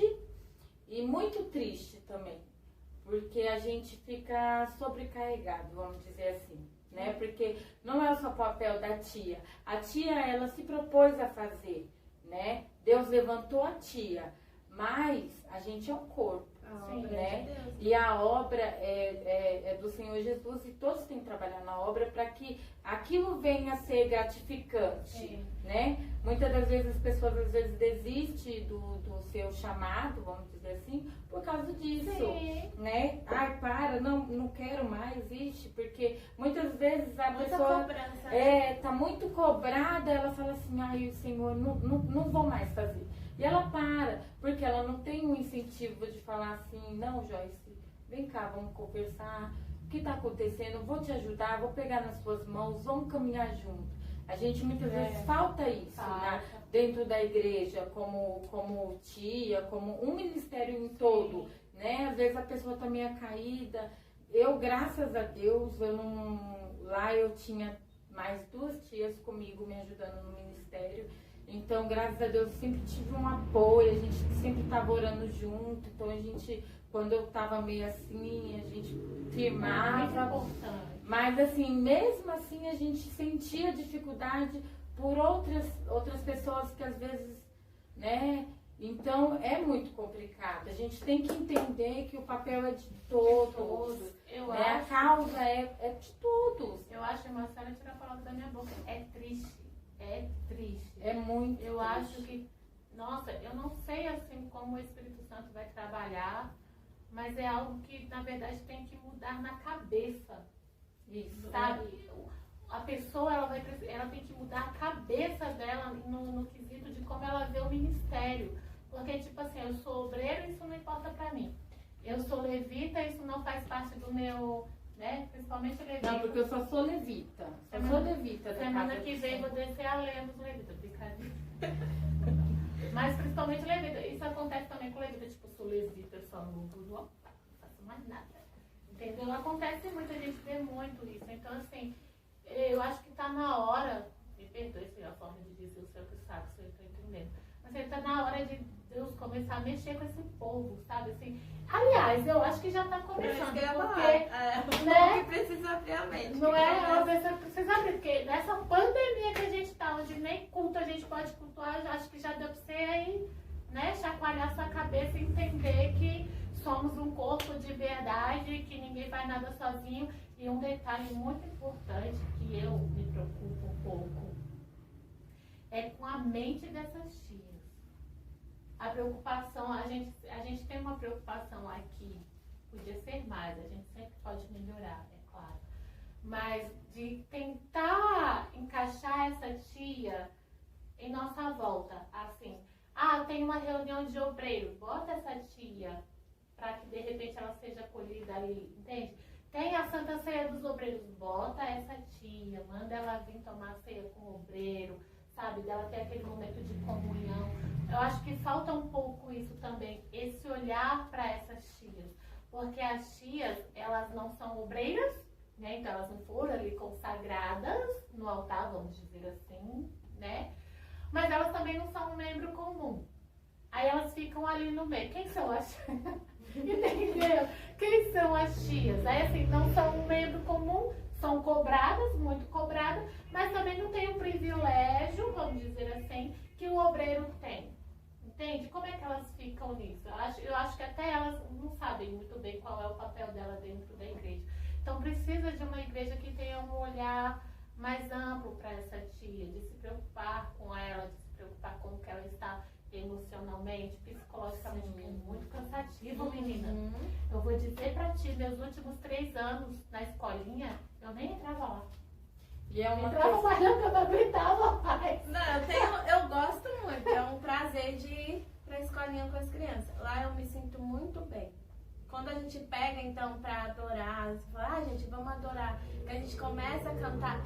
Speaker 2: e muito triste também, porque a gente fica sobrecarregado, vamos dizer assim, né? Porque não é só o papel da tia. A tia, ela se propôs a fazer, né? Deus levantou a tia, mas a gente é o corpo.
Speaker 3: A
Speaker 1: Sim,
Speaker 3: obra
Speaker 2: né?
Speaker 3: de Deus.
Speaker 2: E a obra é do Senhor Jesus e todos têm que trabalhar na obra para que aquilo venha a ser gratificante,
Speaker 1: Sim.
Speaker 2: né? Muitas das vezes as pessoas às vezes desistem do seu chamado, vamos dizer assim, por causa disso,
Speaker 1: Sim.
Speaker 2: né? Ai, não quero mais, ixi, porque muitas vezes a
Speaker 3: Muita
Speaker 2: pessoa
Speaker 3: cobrança. Né?
Speaker 2: tá muito cobrada, ela fala assim, ai, Senhor, não vou mais fazer. E ela para, porque ela não tem um incentivo de falar assim, não, Joyce, vem cá, vamos conversar, o que está acontecendo, vou te ajudar, vou pegar nas suas mãos, vamos caminhar junto. A gente muitas vezes falta isso, né? Dentro da igreja, como tia, como um ministério em todo, né? Às vezes a pessoa também é caída. Eu, graças a Deus, lá eu tinha mais 2 tias comigo me ajudando no ministério. Então, graças a Deus, eu sempre tive um apoio, a gente sempre estava orando junto. Então, a gente, quando eu estava meio assim, a gente firmava. Mas, assim, mesmo assim, a gente sentia dificuldade por outras pessoas que, às vezes, né? Então, é muito complicado. A gente tem que entender que o papel é de todos. Né? A causa é de todos.
Speaker 1: Eu acho, Marcela, tira a palavra da minha boca. É triste. É triste.
Speaker 2: É muito
Speaker 1: Eu
Speaker 2: triste.
Speaker 1: acho que, nossa, eu não sei assim como o Espírito Santo vai trabalhar, mas é algo que, na verdade, tem que mudar na cabeça.
Speaker 2: Isso.
Speaker 1: Sabe? A pessoa, ela tem que mudar a cabeça dela no quesito de como ela vê o ministério. Porque, tipo assim, eu sou obreiro, isso não importa pra mim. Eu sou levita, isso não faz parte do meu, né? Principalmente levita.
Speaker 2: Não, porque eu só sou levita. Só sou levita da
Speaker 1: Semana
Speaker 2: casa
Speaker 1: que
Speaker 2: do
Speaker 1: vem
Speaker 2: Senhor.
Speaker 1: vou descer a lenha dos levitas, brincadeira. Mas principalmente levita. Isso acontece também com levita. Tipo, eu sou levita, eu só não faço mais nada. Entendeu? Acontece muito, a gente vê muito isso. Então, assim, eu acho que tá na hora, me perdoe se é a forma de dizer o seu que sabe, se eu tô entendendo. Mas tá na hora de Deus começar a mexer com esse povo, sabe? Assim, aliás, eu acho que já tá começando. Porque, né?
Speaker 3: Que precisa abrir a mente.
Speaker 1: Não é uma pessoa que precisa abrir, porque nessa pandemia que a gente tá, onde nem culto a gente pode cultuar, eu acho que já deu pra você aí, né, chacoalhar sua cabeça e entender que somos um corpo de verdade, que ninguém faz nada sozinho. E um detalhe muito importante que eu me preocupo um pouco é com a mente dessas tias. A preocupação, a gente tem uma preocupação aqui, podia ser mais, a gente sempre pode melhorar, é mas de tentar encaixar essa tia em nossa volta, assim. Ah, tem uma reunião de obreiro, bota essa tia para que de repente ela seja acolhida ali, entende? Tem a Santa Ceia dos Obreiros, bota essa tia, manda ela vir tomar ceia com o obreiro, sabe? Dela ter aquele momento de comunhão. Eu acho que falta um pouco isso também, esse olhar para essas tias. Porque as tias, elas não são obreiras, né? Então elas não foram ali consagradas no altar, vamos dizer assim, né? Mas elas também não são um membro comum. Aí elas ficam ali no meio. Quem são as tias? Entendeu? Quem são as tias? Aí assim, não são um membro comum, são cobradas, muito cobradas, mas também não tem o privilégio, vamos dizer assim, que o obreiro tem. Entende? Como é que elas ficam nisso? Eu acho que até elas não sabem muito bem qual é o papel dela dentro da igreja. Então precisa de uma igreja que tenha um olhar mais amplo para essa tia, de se preocupar com ela, de se preocupar com o que ela está emocionalmente, psicologicamente, porque é muito cansativo, menina. Eu vou dizer pra ti, meus últimos 3 anos na escolinha, eu nem entrava lá.
Speaker 2: E é uma
Speaker 1: entrava lá, eu não aguentava mais.
Speaker 3: Não, eu gosto muito, é um prazer de ir pra escolinha com as crianças. Lá eu me sinto muito bem. Quando a gente pega, então, pra adorar, você fala, ah, gente, vamos adorar. Que a gente começa a cantar,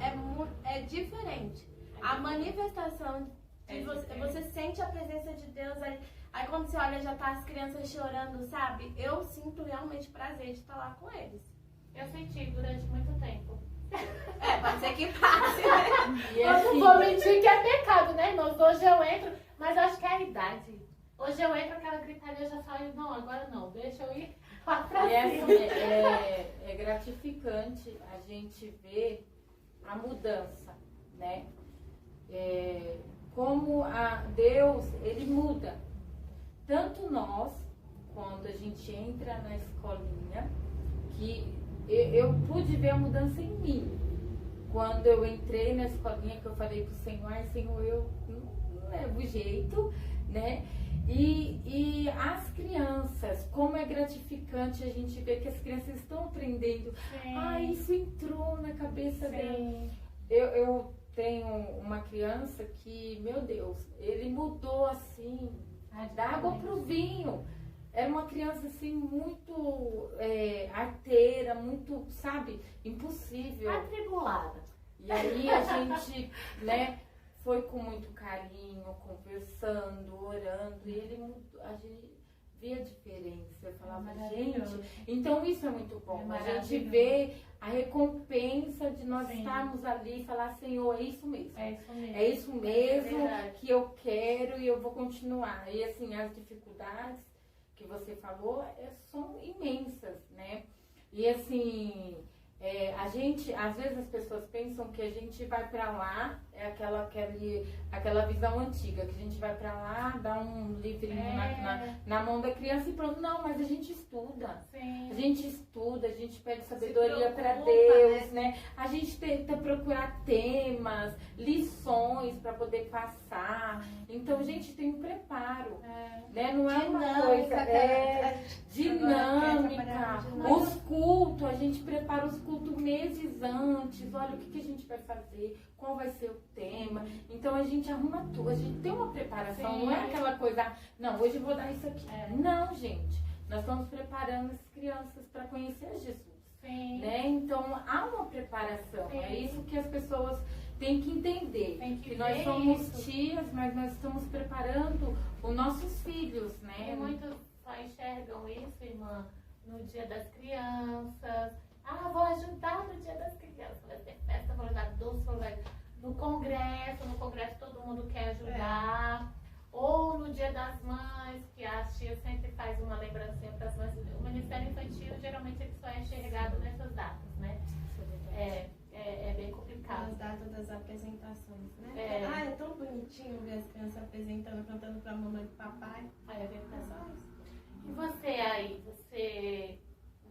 Speaker 3: é diferente. A manifestação de você sente a presença de Deus ali. Aí quando você olha, já tá as crianças chorando, sabe? Eu sinto realmente prazer de estar lá com eles.
Speaker 1: Eu senti durante muito tempo.
Speaker 3: Pode ser que passe, né?
Speaker 1: Eu não vou mentir que é pecado, né, irmãos? Hoje eu entro, mas acho que é a idade. Hoje eu entro, aquela gritaria, eu já saio, não, agora não, deixa eu ir lá pra cima.
Speaker 2: É gratificante a gente ver a mudança, né? Como Deus, ele muda. Tanto nós, quando a gente entra na escolinha, que eu pude ver a mudança em mim. Quando eu entrei na escolinha, que eu falei pro Senhor, ai Senhor, eu não levo jeito, né? E as crianças, como é gratificante a gente ver que as crianças estão aprendendo.
Speaker 1: Sim.
Speaker 2: Ah, isso entrou na cabeça dela.
Speaker 1: Sim.
Speaker 2: Eu tenho uma criança que, meu Deus, ele mudou assim, da água pro vinho. Era uma criança assim muito arteira, muito, sabe, impossível.
Speaker 1: Atribulada.
Speaker 2: E aí a gente, né, foi com muito carinho, conversando, orando, e ele mudou, a gente via a diferença. Eu falava, gente, então isso é muito bom. A gente vê a recompensa de nós estarmos ali e falar, Senhor, é isso mesmo.
Speaker 1: É isso mesmo.
Speaker 2: É isso mesmo que eu quero e eu vou continuar. E assim, as dificuldades que você falou são imensas, né? E assim, a gente, às vezes as pessoas pensam que a gente vai pra lá, é aquela visão antiga, que a gente vai pra lá, dá um livrinho na mão da criança e pronto. Não, mas a gente estuda.
Speaker 1: Sim.
Speaker 2: A gente estuda, a gente pede sabedoria para Deus, né? A gente tenta procurar temas, lições para poder passar. Então, a gente tem um preparo, né? Não é uma coisa dinâmica. Os cultos, a gente prepara os cultos meses antes. Olha o que a gente vai fazer, qual vai ser o tema. Então, a gente arruma tudo, a gente tem uma preparação. Sim. Não é aquela coisa, não, hoje eu vou dar isso aqui. Não, gente. Nós estamos preparando as crianças para conhecer Jesus.
Speaker 1: Sim.
Speaker 2: Né? Então, há uma preparação. Sim. É isso que as pessoas têm que entender. Que nós somos tias, mas nós estamos preparando os nossos filhos, né?
Speaker 1: E muitos só enxergam isso, irmã, no dia das crianças. Ah, vou ajudar no dia das crianças. Vai ter festa, vou levar doce, vou levar... No congresso todo mundo quer ajudar. Ou no dia das mães, que a tia sempre faz uma lembrancinha para as mães. O Ministério Infantil, geralmente, ele só é enxergado nessas datas, né? É bem complicado.
Speaker 3: As datas das apresentações, né? É tão bonitinho ver as crianças apresentando, cantando para a mamãe e para o papai.
Speaker 1: É verdade. E você aí, você...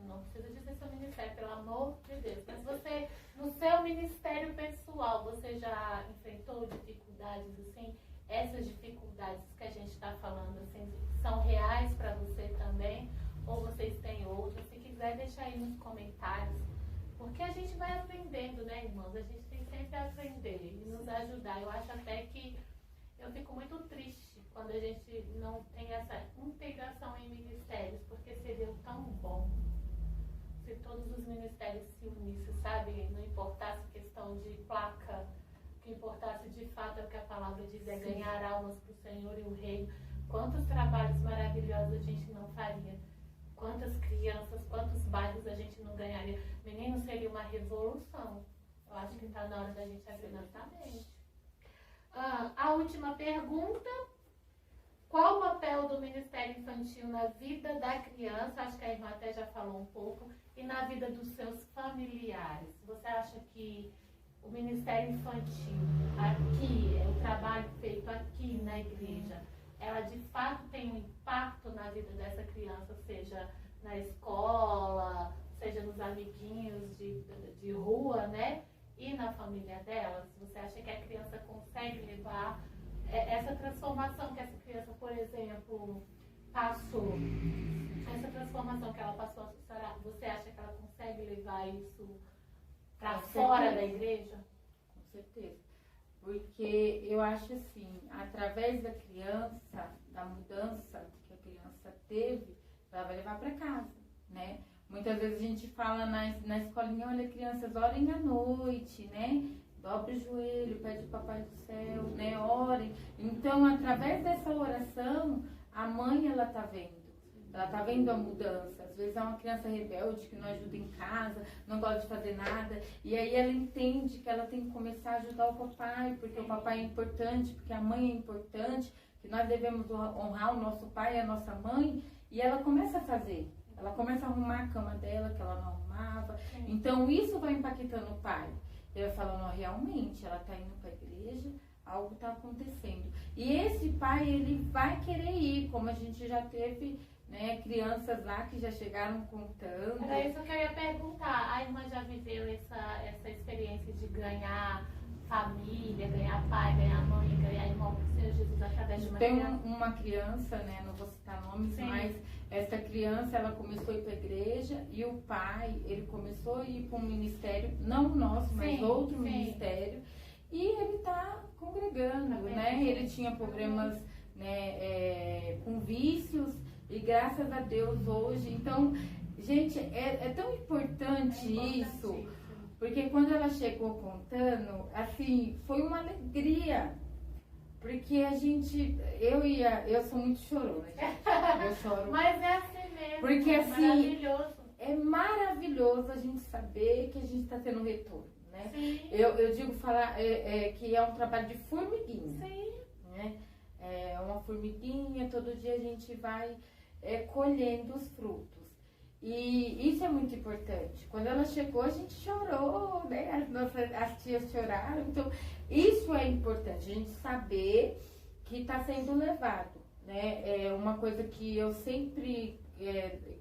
Speaker 1: Não precisa dizer seu ministério, pelo amor de Deus. Mas você, no seu ministério pessoal, você já enfrentou dificuldades assim? Essas dificuldades que a gente está falando, assim, são reais para você também? Ou vocês têm outras? Se quiser, deixa aí nos comentários. Porque a gente vai aprendendo, né, irmãos? A gente tem sempre a aprender e nos ajudar. Eu acho até que eu fico muito triste quando a gente não tem essa integração em ministérios, porque seria tão bom se todos os ministérios se unissem, sabe? Não importasse questão de placa, o que importasse de fato é o que a palavra diz, é ganhar almas para o Senhor e o Reino. Quantos trabalhos maravilhosos a gente não faria? Quantas crianças, quantos bairros a gente não ganharia? Menino, seria uma revolução. Eu acho que está na hora da gente abrir nossa mente. A última pergunta. Qual o papel do Ministério Infantil na vida da criança? Acho que a irmã até já falou um pouco. E na vida dos seus familiares. Você acha que o Ministério Infantil, aqui, o trabalho feito aqui na igreja, ela de fato tem um impacto na vida dessa criança, seja na escola, seja nos amiguinhos de rua, né? E na família delas? Você acha que a criança consegue levar essa transformação que essa criança, por exemplo, passou? Essa transformação que ela passou, você acha que ela consegue levar isso para fora da igreja?
Speaker 2: Com certeza. Porque eu acho assim, através da criança, da mudança que a criança teve, ela vai levar para casa, né? Muitas vezes a gente fala na escolinha, olha, crianças, orem à noite, né? Dobre o joelho, pede o Papai do Céu, né? Orem. Então, através dessa oração, a mãe, ela tá vendo. Ela tá vendo a mudança. Às vezes é uma criança rebelde que não ajuda em casa, não gosta de fazer nada. E aí ela entende que ela tem que começar a ajudar o papai, porque o papai é importante, porque a mãe é importante, que nós devemos honrar o nosso pai e a nossa mãe. E ela começa a fazer. Ela começa a arrumar a cama dela, que ela não arrumava. Então isso vai impactando o pai. Ele vai falando, realmente, ela tá indo para a igreja, algo tá acontecendo. E esse pai, ele vai querer ir, como a gente já teve, né, crianças lá que já chegaram contando.
Speaker 1: Era isso que eu ia perguntar. A irmã já viveu essa experiência de ganhar família, ganhar pai, ganhar mãe, ganhar irmão do Senhor Jesus através de uma criança?
Speaker 2: Tem uma criança, né, não vou citar nomes, sim, mas essa criança, ela começou a ir para a igreja e o pai, ele começou a ir para um ministério, não o nosso, mas outro ministério, e ele está congregando, né? Ele tinha problemas, né, com vícios, e graças a Deus hoje, então, gente, é tão importante isso, porque quando ela chegou contando, assim, foi uma alegria. Porque a gente, eu sou muito chorona, gente. Eu choro.
Speaker 1: Mas é assim mesmo.
Speaker 2: Porque
Speaker 1: é
Speaker 2: assim,
Speaker 1: maravilhoso.
Speaker 2: É maravilhoso a gente saber que a gente está tendo retorno, né?
Speaker 1: Sim.
Speaker 2: Eu digo que é um trabalho de formiguinha.
Speaker 1: Sim.
Speaker 2: Né? É uma formiguinha, todo dia a gente vai colhendo os frutos. E isso é muito importante. Quando ela chegou, a gente chorou, né? As tias choraram. Então, isso é importante, a gente saber que está sendo levado, né? É uma coisa que eu sempre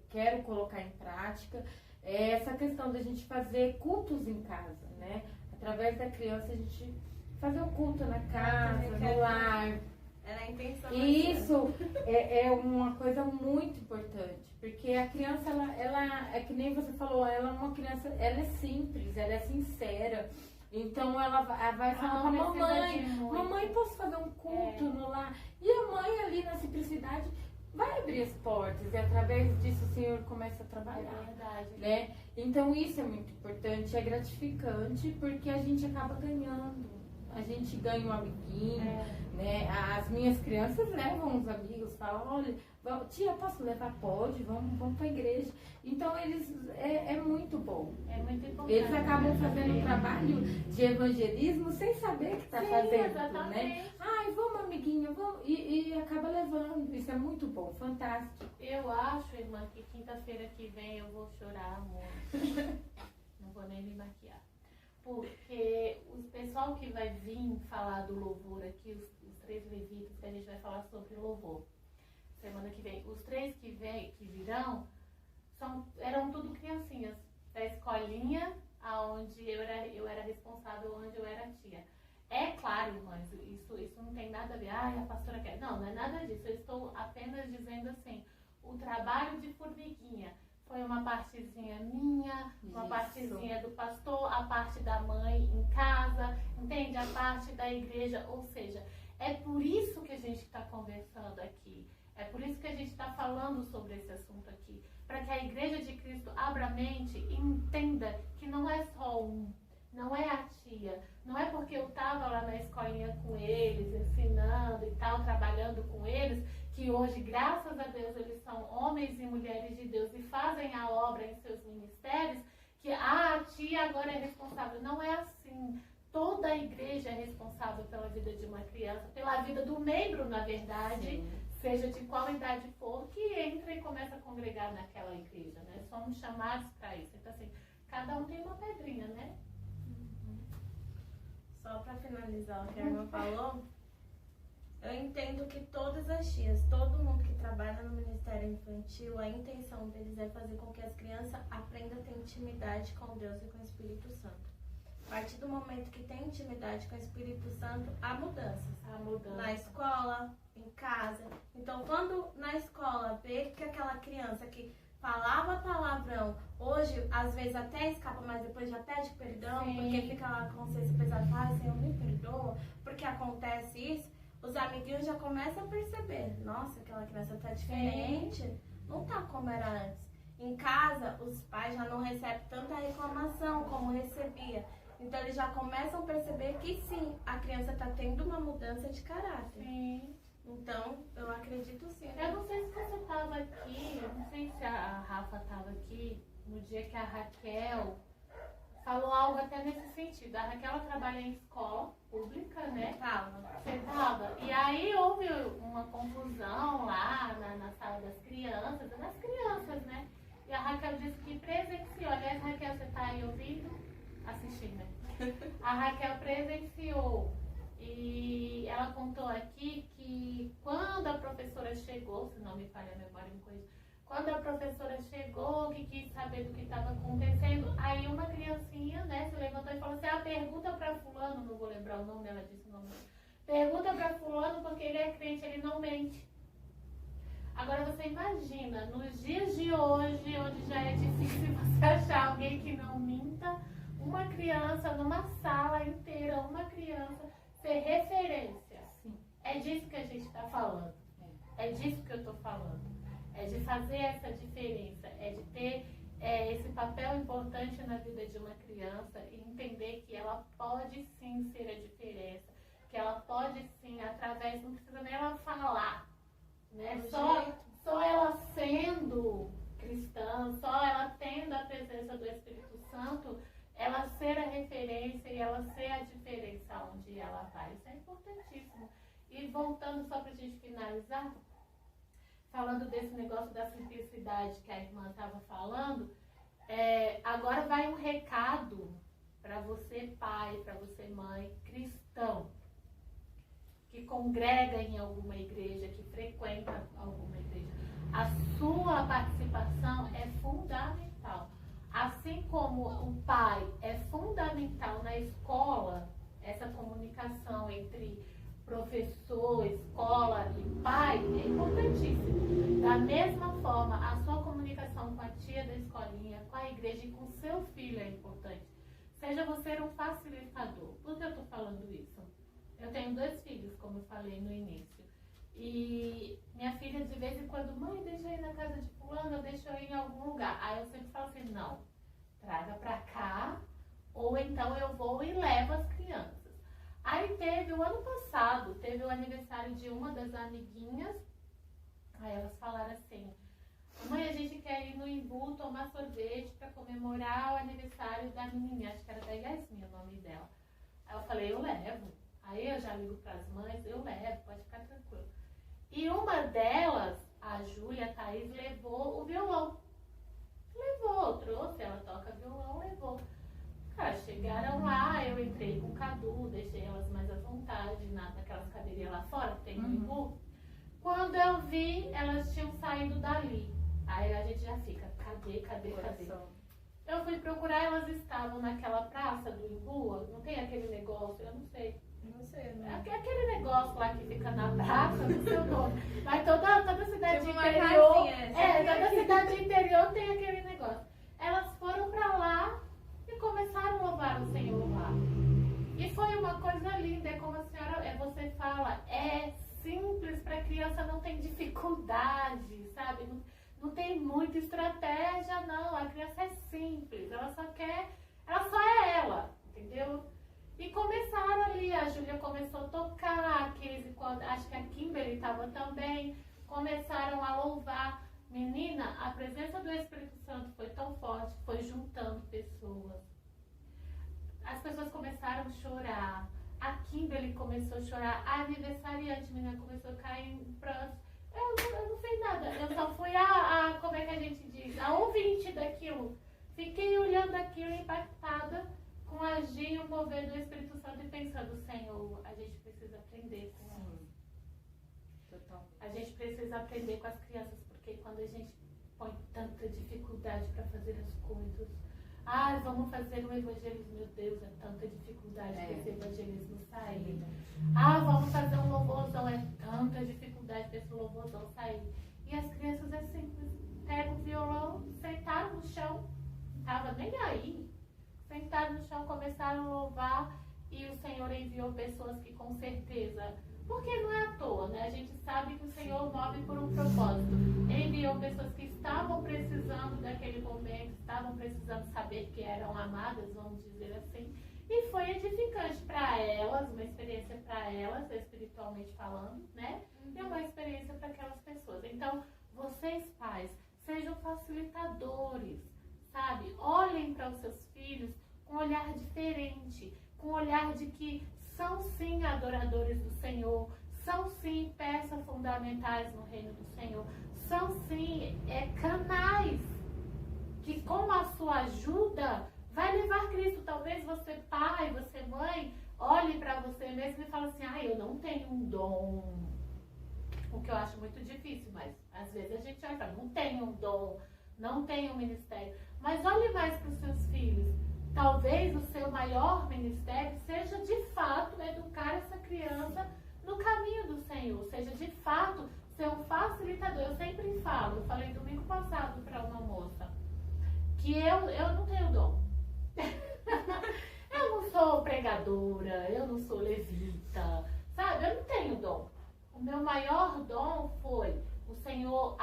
Speaker 2: quero colocar em prática, é essa questão da gente fazer cultos em casa, né? Através da criança, a gente fazer o culto na casa, no lar.
Speaker 3: Era a intenção.
Speaker 2: E isso é uma coisa muito importante, porque a criança, ela é que nem você falou, ela é uma criança, ela é simples, ela é sincera. Então ela vai falar para a mamãe, posso fazer um culto no lar? E a mãe ali na simplicidade vai abrir as portas e através disso o Senhor começa a trabalhar.
Speaker 1: É verdade.
Speaker 2: Né? Então isso é muito importante, é gratificante, porque a gente acaba ganhando. A gente ganha um amiguinho, né? As minhas crianças levam os amigos, falam, olha, tia, posso levar? Pode, vamos para a igreja. Então eles é muito bom.
Speaker 1: É muito importante.
Speaker 2: Eles acabam fazendo um trabalho de evangelismo sem saber que está fazendo,
Speaker 1: exatamente.
Speaker 2: Né? Ai, vamos, amiguinho, vamos. E acaba levando. Isso é muito bom, fantástico.
Speaker 1: Eu acho, irmã, que quinta-feira que vem eu vou chorar, amor. Não vou nem me maquiar. Porque o pessoal que vai vir falar do louvor aqui, os 3 levitas que a gente vai falar sobre louvor, semana que vem, os 3 que virão, eram tudo criancinhas da escolinha onde eu era responsável, onde eu era tia. É claro, irmãs, isso não tem nada a ver, a pastora quer. Não é nada disso, eu estou apenas dizendo assim, o trabalho de formiguinha foi uma partezinha minha, uma partezinha do entende? A parte da igreja, ou seja, é por isso que a gente está conversando aqui. É por isso que a gente está falando sobre esse assunto aqui. Para que a igreja de Cristo abra a mente e entenda que não é só um, não é a tia, não é porque eu estava lá na escolinha com eles, ensinando e tal, trabalhando com eles, que hoje, graças a Deus, eles são homens e mulheres de Deus e fazem a obra em seus ministérios, que a tia agora é responsável. Não é assim. Toda a igreja é responsável pela vida de uma criança, pela vida do membro, na verdade, sim, seja de qual idade for, que entra e começa a congregar naquela igreja, né? Somos chamados para isso. Então, assim, cada um tem uma pedrinha, né?
Speaker 3: Só para finalizar o que a irmã falou, eu entendo que todas as tias, todo mundo que trabalha no Ministério Infantil, a intenção deles é fazer com que as crianças aprendam a ter intimidade com Deus e com o Espírito Santo. A partir do momento que tem intimidade com o Espírito Santo, há mudanças.
Speaker 1: Há mudança.
Speaker 3: Na escola, em casa. Então, quando na escola vê que aquela criança que falava palavrão, hoje, às vezes até escapa, mas depois já pede perdão, sim, porque fica lá com consciência pesada, fala, Senhor, me perdoa, porque acontece isso, os amiguinhos já começam a perceber, nossa, aquela criança tá diferente, sim, não tá como era antes. Em casa, os pais já não recebem tanta reclamação como recebia. Então, eles já começam a perceber que sim, a criança está tendo uma mudança de caráter.
Speaker 1: Sim.
Speaker 3: Então, eu acredito sim.
Speaker 1: Eu não sei se você estava aqui, eu não sei se a Rafa estava aqui, no dia que a Raquel falou algo até nesse sentido. A Raquel trabalha em escola pública, né? Você estava. E aí houve uma confusão lá na sala das crianças, né? E a Raquel disse que presenciou. Aliás, Raquel, você está aí ouvindo? Assistindo, né? A Raquel presenciou e ela contou aqui que quando a professora chegou, se não me falha a memória, quando a professora chegou, que quis saber do que estava acontecendo, aí uma criancinha, né, se levantou e falou assim, pergunta para fulano, não vou lembrar o nome, ela disse o nome, pergunta para fulano porque ele é crente, ele não mente. Agora você imagina, nos dias de hoje, onde já é difícil você achar alguém que não minta, uma criança numa sala inteira, uma criança ser referência. Sim. É disso que a gente está falando. É disso que eu estou falando. É de fazer essa diferença. É de ter esse papel importante na vida de uma criança e entender que ela pode sim ser a diferença. Que ela pode sim, através, não precisa nem ela falar. Né? Só ela sendo cristã, só ela tendo a presença do Espírito Santo, ela ser a referência e ela ser a diferença onde ela vai. Isso é importantíssimo. E voltando só para a gente finalizar, falando desse negócio da simplicidade que a irmã estava falando, agora vai um recado para você pai, para você mãe, cristão, que congrega em alguma igreja, que frequenta alguma igreja. A sua participação é fundamental. Assim como o pai é fundamental na escola, essa comunicação entre professor, escola e pai é importantíssima. Da mesma forma, a sua comunicação com a tia da escolinha, com a igreja e com seu filho é importante. Seja você um facilitador. Por que eu estou falando isso? Eu tenho 2 filhos, como eu falei no início. E minha filha de vez em quando, mãe, deixa eu ir na casa de fulano, deixa eu ir em algum lugar. Aí eu sempre falo assim, não, traga pra cá, ou então eu vou e levo as crianças. Aí teve, o ano passado, teve o aniversário de uma das amiguinhas, aí elas falaram assim, mãe, a gente quer ir no Imbu tomar sorvete pra comemorar o aniversário da menininha, acho que era da Yasmin o nome dela. Aí eu falei, eu levo. Aí eu já ligo pras mães, eu levo, pode ficar tranquilo. E uma delas, a Júlia, a Thaís, levou o violão. Levou, trouxe, ela toca violão, levou. Cara, chegaram lá, eu entrei com o Cadu, deixei elas mais à vontade, naquelas cadeirinhas lá fora, que tem no Imbu. Quando eu vi, elas tinham saído dali. Aí a gente já fica, cadê? Eu fui procurar, elas estavam naquela praça do Imbu, não tem aquele negócio, eu não sei.
Speaker 3: Não sei, né?
Speaker 1: Aquele negócio lá que fica na praça, não sei o nome. Mas toda cidade
Speaker 3: Tipo
Speaker 1: interior.
Speaker 3: Casinha,
Speaker 1: toda cidade interior tem aquele negócio. Elas foram pra lá e começaram a louvar o Senhor lá. E foi uma sabe? Não tem muita estratégia, não. A criança é simples, ela só é ela, entendeu? E começaram ali, a Júlia começou a tocar, acho que a Kimberly estava também, começaram a louvar. Menina, a presença do Espírito Santo foi tão forte, foi juntando pessoas. As pessoas começaram a chorar, a Kimberly começou a chorar, a aniversariante, menina, começou a cair em prantos. Eu não fiz nada, eu só fui como é que a gente diz, a ouvinte daquilo. Fiquei olhando aquilo impactada com o agir e o mover do Espírito Santo e pensando, Senhor, a gente precisa aprender com elas.
Speaker 2: Totalmente.
Speaker 1: A gente precisa aprender com as crianças, porque quando a gente põe tanta dificuldade para fazer as coisas, vamos fazer um evangelismo, meu Deus, é tanta dificuldade para esse evangelismo sair. Vamos fazer um louvorzão, é tanta dificuldade para esse louvorzão sair. E as crianças é simples, pegam o violão, sentaram no chão, não estava nem aí, sentaram no chão, começaram a louvar e o Senhor enviou pessoas que com certeza, porque não é à toa, né? A gente sabe que o Senhor move por um propósito. Enviou pessoas que estavam precisando daquele momento, estavam precisando saber que eram amadas, vamos dizer assim. E foi edificante para elas, uma experiência para elas, espiritualmente falando, né? E uma experiência para aquelas pessoas. Então, vocês pais, sejam facilitadores, sabe? Olhem para os seus filhos com um olhar diferente, com um olhar de que são sim adoradores do Senhor, são sim peças fundamentais no reino do Senhor, são sim canais que com a sua ajuda vai levar Cristo. Talvez você pai, você mãe, olhe para você mesmo e fale assim, eu não tenho um dom. O que eu acho muito difícil, mas às vezes a gente olha e fala, não tenho um dom, não tenho um ministério. Mas olhe mais para os seus filhos. Talvez o seu maior ministério seja de fato educar essa criança no caminho do Senhor, seja de fato ser um facilitador. Eu sempre falo, eu falei domingo passado para uma moça, que eu não tenho dom. Eu não sou pregadora, eu não sou levita, sabe? Eu não tenho dom. O meu maior dom foi o Senhor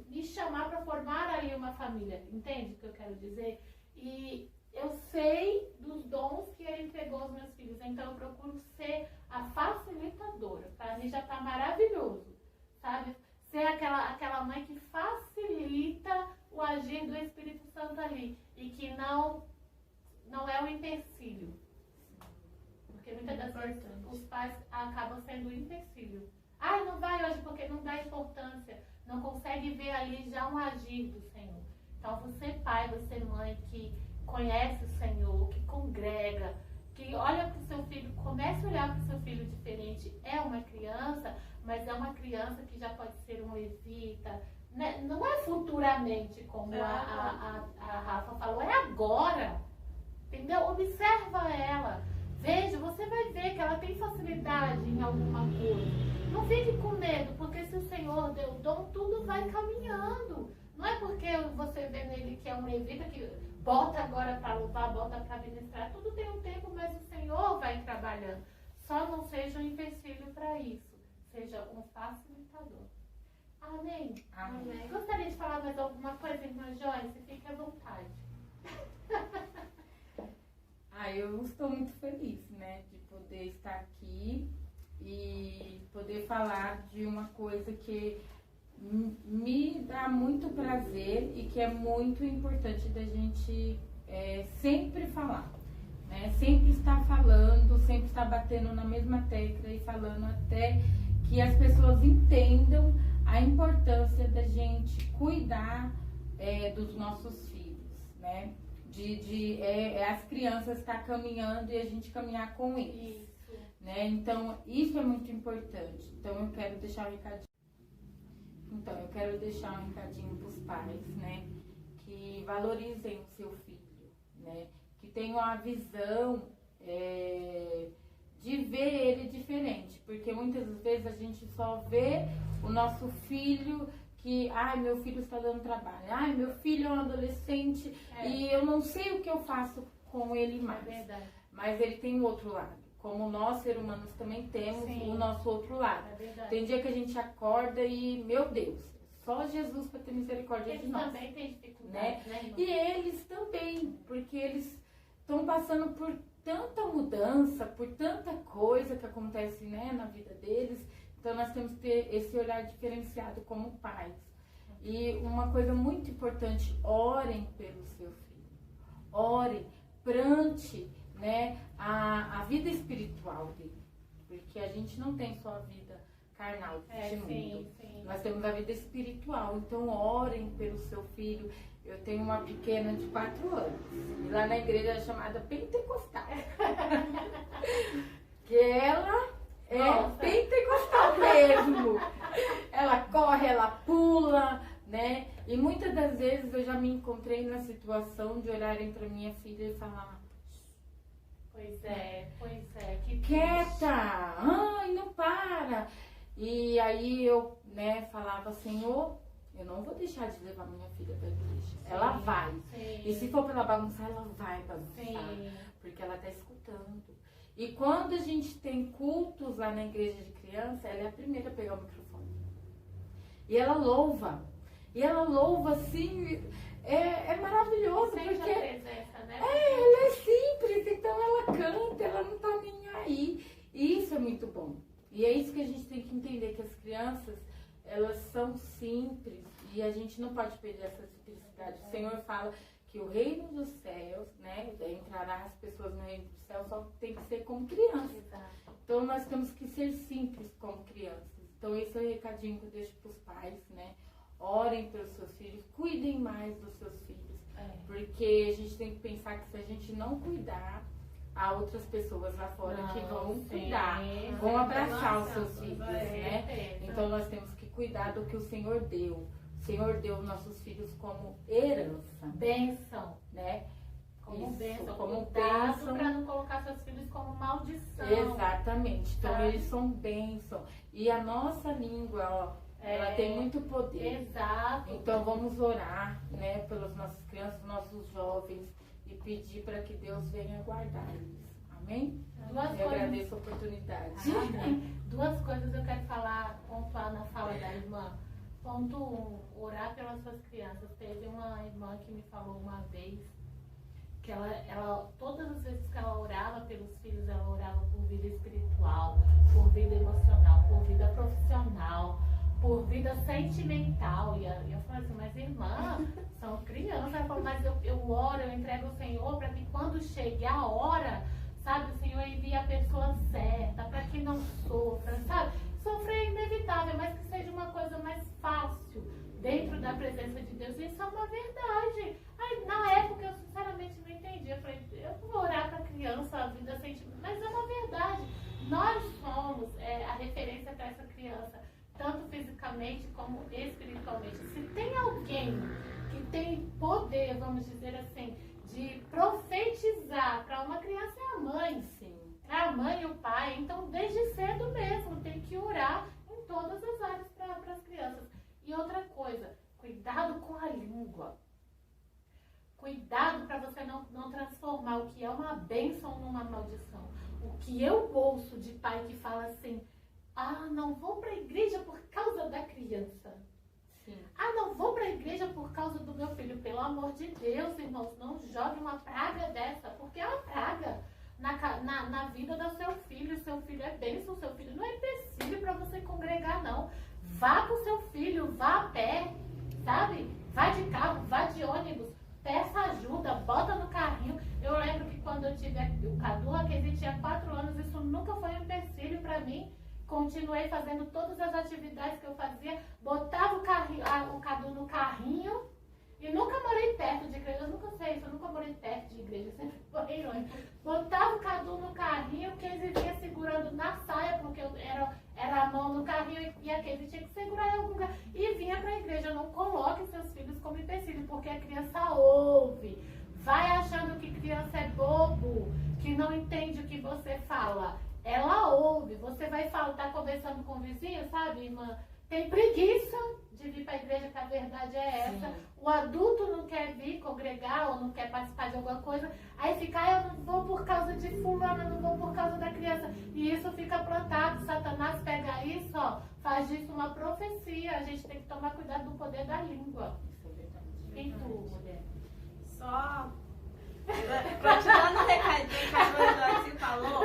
Speaker 1: me chamar para formar ali uma família. Entende o que eu quero dizer? E eu sei dos dons que Ele entregou aos meus filhos, então eu procuro ser a facilitadora. Para mim já está maravilhoso, sabe? Ser aquela mãe que facilita o agir do Espírito Santo ali e que não é um empecilho. Porque muitas das vezes os pais acabam sendo um empecilho. Não vai hoje porque não dá importância, não consegue ver ali já um agir do Senhor. Então você pai, você mãe que conhece o Senhor, que congrega, que olha para o seu filho, comece a olhar para o seu filho diferente. É uma criança, mas é uma criança que já pode ser um levita, né? Não é futuramente, como a Rafa falou, é agora. Entendeu? Observa ela. Veja, você vai ver que ela tem facilidade em alguma coisa. Não fique com medo, porque se o Senhor deu o dom, tudo vai caminhando. Não é porque você vê nele que é um levita que bota agora para louvar, bota para ministrar. Tudo tem um tempo, mas o Senhor vai trabalhando. Só não seja um empecilho para isso. Seja um facilitador. Amém?
Speaker 2: Amém.
Speaker 1: Gostaria de falar mais alguma coisa, irmã Joyce? Fique à vontade.
Speaker 2: Eu estou muito feliz, né, de poder estar aqui e poder falar de uma coisa que me dá muito prazer e que é muito importante da gente sempre falar, né? Sempre estar falando, sempre estar batendo na mesma tecla e falando até que as pessoas entendam a importância da gente cuidar dos nossos filhos, né? As crianças estar caminhando e a gente caminhar com eles. Isso. Né? Então, isso é muito importante. Então, eu quero deixar um recadinho. Para os pais, né? Que valorizem o seu filho, né? Que tenham a visão de ver ele diferente. Porque muitas vezes a gente só vê o nosso filho que, meu filho está dando trabalho, meu filho é um adolescente e eu não sei o que eu faço com ele mais.
Speaker 1: É verdade.
Speaker 2: Mas ele tem o outro lado. Como nós, seres humanos, também temos o nosso outro lado.
Speaker 1: É verdade.
Speaker 2: Tem dia que a gente acorda e, meu Deus, Só Jesus para ter misericórdia de
Speaker 1: Eles
Speaker 2: nós.
Speaker 1: também têm dificuldade, né, irmã?
Speaker 2: E eles também, porque eles estão passando por tanta mudança, por tanta coisa que acontece, né, na vida deles. Então nós temos que ter esse olhar diferenciado como pais. E uma coisa muito importante, orem pelo seu filho. Orem, plante, né, a vida espiritual dele. Porque a gente não tem só a vida carnal deste mundo.
Speaker 1: Sim.
Speaker 2: Nós temos a vida espiritual. Então orem pelo seu filho. Eu tenho uma pequena de 4 anos. E lá na igreja é chamada pentecostal. Que ela é pentecostal mesmo. Ela corre, ela pula, né? E muitas das vezes eu já me encontrei na situação de olharem para minha filha e falar:
Speaker 1: Pois é, que
Speaker 2: quieta! Ai, não para! E aí eu, né, falava: Senhor, eu não vou deixar de levar minha filha para a igreja.
Speaker 1: Sim,
Speaker 2: ela vai.
Speaker 1: sim.
Speaker 2: E se for para ela bagunçar, ela vai bagunçar.
Speaker 1: Sim.
Speaker 2: Porque ela está escutando. E quando a gente tem cultos lá na igreja de criança, ela é a primeira a pegar o microfone. E ela louva. E ela louva assim, é maravilhoso.
Speaker 1: Sente
Speaker 2: porque
Speaker 1: a presença, né?
Speaker 2: ela é simples, então ela canta, ela não tá nem aí. E isso é muito bom. E é isso que a gente tem que entender, que as crianças, elas são simples e a gente não pode perder essa simplicidade. O Senhor fala que o reino dos céus, né, entrará as pessoas no reino dos céus, só tem que ser como criança.
Speaker 1: Exato.
Speaker 2: Então nós temos que ser simples como crianças. Então esse é o recadinho que eu deixo para os pais, né? Orem pelos seus filhos, cuidem mais dos seus filhos. Porque a gente tem que pensar que se a gente não cuidar, há outras pessoas lá fora que vão cuidar, vão abraçar os seus filhos, né? Então nós temos que cuidar do que o Senhor deu. O Senhor deu nossos filhos como herança.
Speaker 1: Bênção.
Speaker 2: Né?
Speaker 1: Como
Speaker 2: Isso,
Speaker 1: bênção.
Speaker 2: como
Speaker 1: Cuidado
Speaker 2: bênção.
Speaker 1: para não colocar seus filhos como maldição.
Speaker 2: Exatamente. Então
Speaker 1: Sabe?
Speaker 2: eles são bênção. E a nossa língua, ó, ela tem muito poder.
Speaker 1: Exato.
Speaker 2: Então vamos orar, né, pelas nossas crianças, nossos jovens e pedir para que Deus venha guardar eles. Amém? Eu agradeço a oportunidade.
Speaker 1: Amém. 2 coisas eu quero falar, pontuar na fala da irmã. Ponto 1, orar pelas suas crianças. Teve uma irmã que me falou uma vez que ela todas as vezes que ela orava pelos filhos, ela orava por vida espiritual, por vida emocional, por vida profissional, por vida sentimental. E eu falei assim: mas irmã, são crianças. Ela falou: mas eu oro, eu entrego ao Senhor para que quando chegue a hora, sabe, o Senhor envie a pessoa certa, para que não sofra, sabe? Sofrer é inevitável, mas que seja uma coisa mais fácil dentro da presença de Deus. Isso é uma verdade. Aí, na época eu sinceramente não entendi. Eu falei: eu vou orar para a criança, a vida sentimental, mas é uma verdade. Nós somos a referência para essa criança, tanto fisicamente como espiritualmente. Se tem alguém que tem poder, vamos dizer assim, de profetizar para uma criança, é a mãe.
Speaker 2: Sim.
Speaker 1: É a mãe e o pai. Então, desde cedo mesmo, tem que orar em todas as áreas para as crianças. E outra coisa, cuidado com a língua. Cuidado para você não transformar o que é uma bênção numa maldição. O que eu ouço de pai que fala assim: ah, não vou para a igreja por causa da criança.
Speaker 2: Sim.
Speaker 1: Ah, não vou para a igreja por causa do meu filho. Pelo amor de Deus, irmãos, não jogue uma praga dessa, porque é uma praga na vida do seu filho. Seu filho é bênção, seu filho não é empecilho para você congregar, não. Vá com seu filho, vá a pé, sabe? Vá de carro, vá de ônibus, peça ajuda, bota no carrinho. Eu lembro que quando eu tive o Cadu, a Casey tinha 4 anos, isso nunca foi um empecilho para mim. Continuei fazendo todas as atividades que eu fazia, botava o Cadu no carrinho e nunca morei perto de igreja. Eu nunca sei isso, eu nunca morei perto de igreja, sempre morei longe. Botava o Cadu no carrinho, o Casey vinha segurando na saia, porque era a mão no carrinho e a Casey tinha que segurar em algum lugar. E vinha para a igreja. Não coloque seus filhos como empecilho, porque a criança ouve. Vai achando que criança é bobo, que não entende o que você fala. Ela ouve. Você vai falar, tá conversando com o vizinho, sabe, irmã? tem preguiça de vir para a igreja, que a verdade é essa.
Speaker 2: Sim.
Speaker 1: O adulto não quer vir congregar ou não quer participar de alguma coisa, aí fica, eu não vou por causa de fulano, eu não vou por causa da criança. E isso fica plantado. Satanás pega isso, ó, faz disso uma profecia. A gente tem que tomar cuidado do poder da língua.
Speaker 2: Isso é verdade.
Speaker 1: E tu, mulher?
Speaker 3: Só continuando o recadinho que a Joyce falou,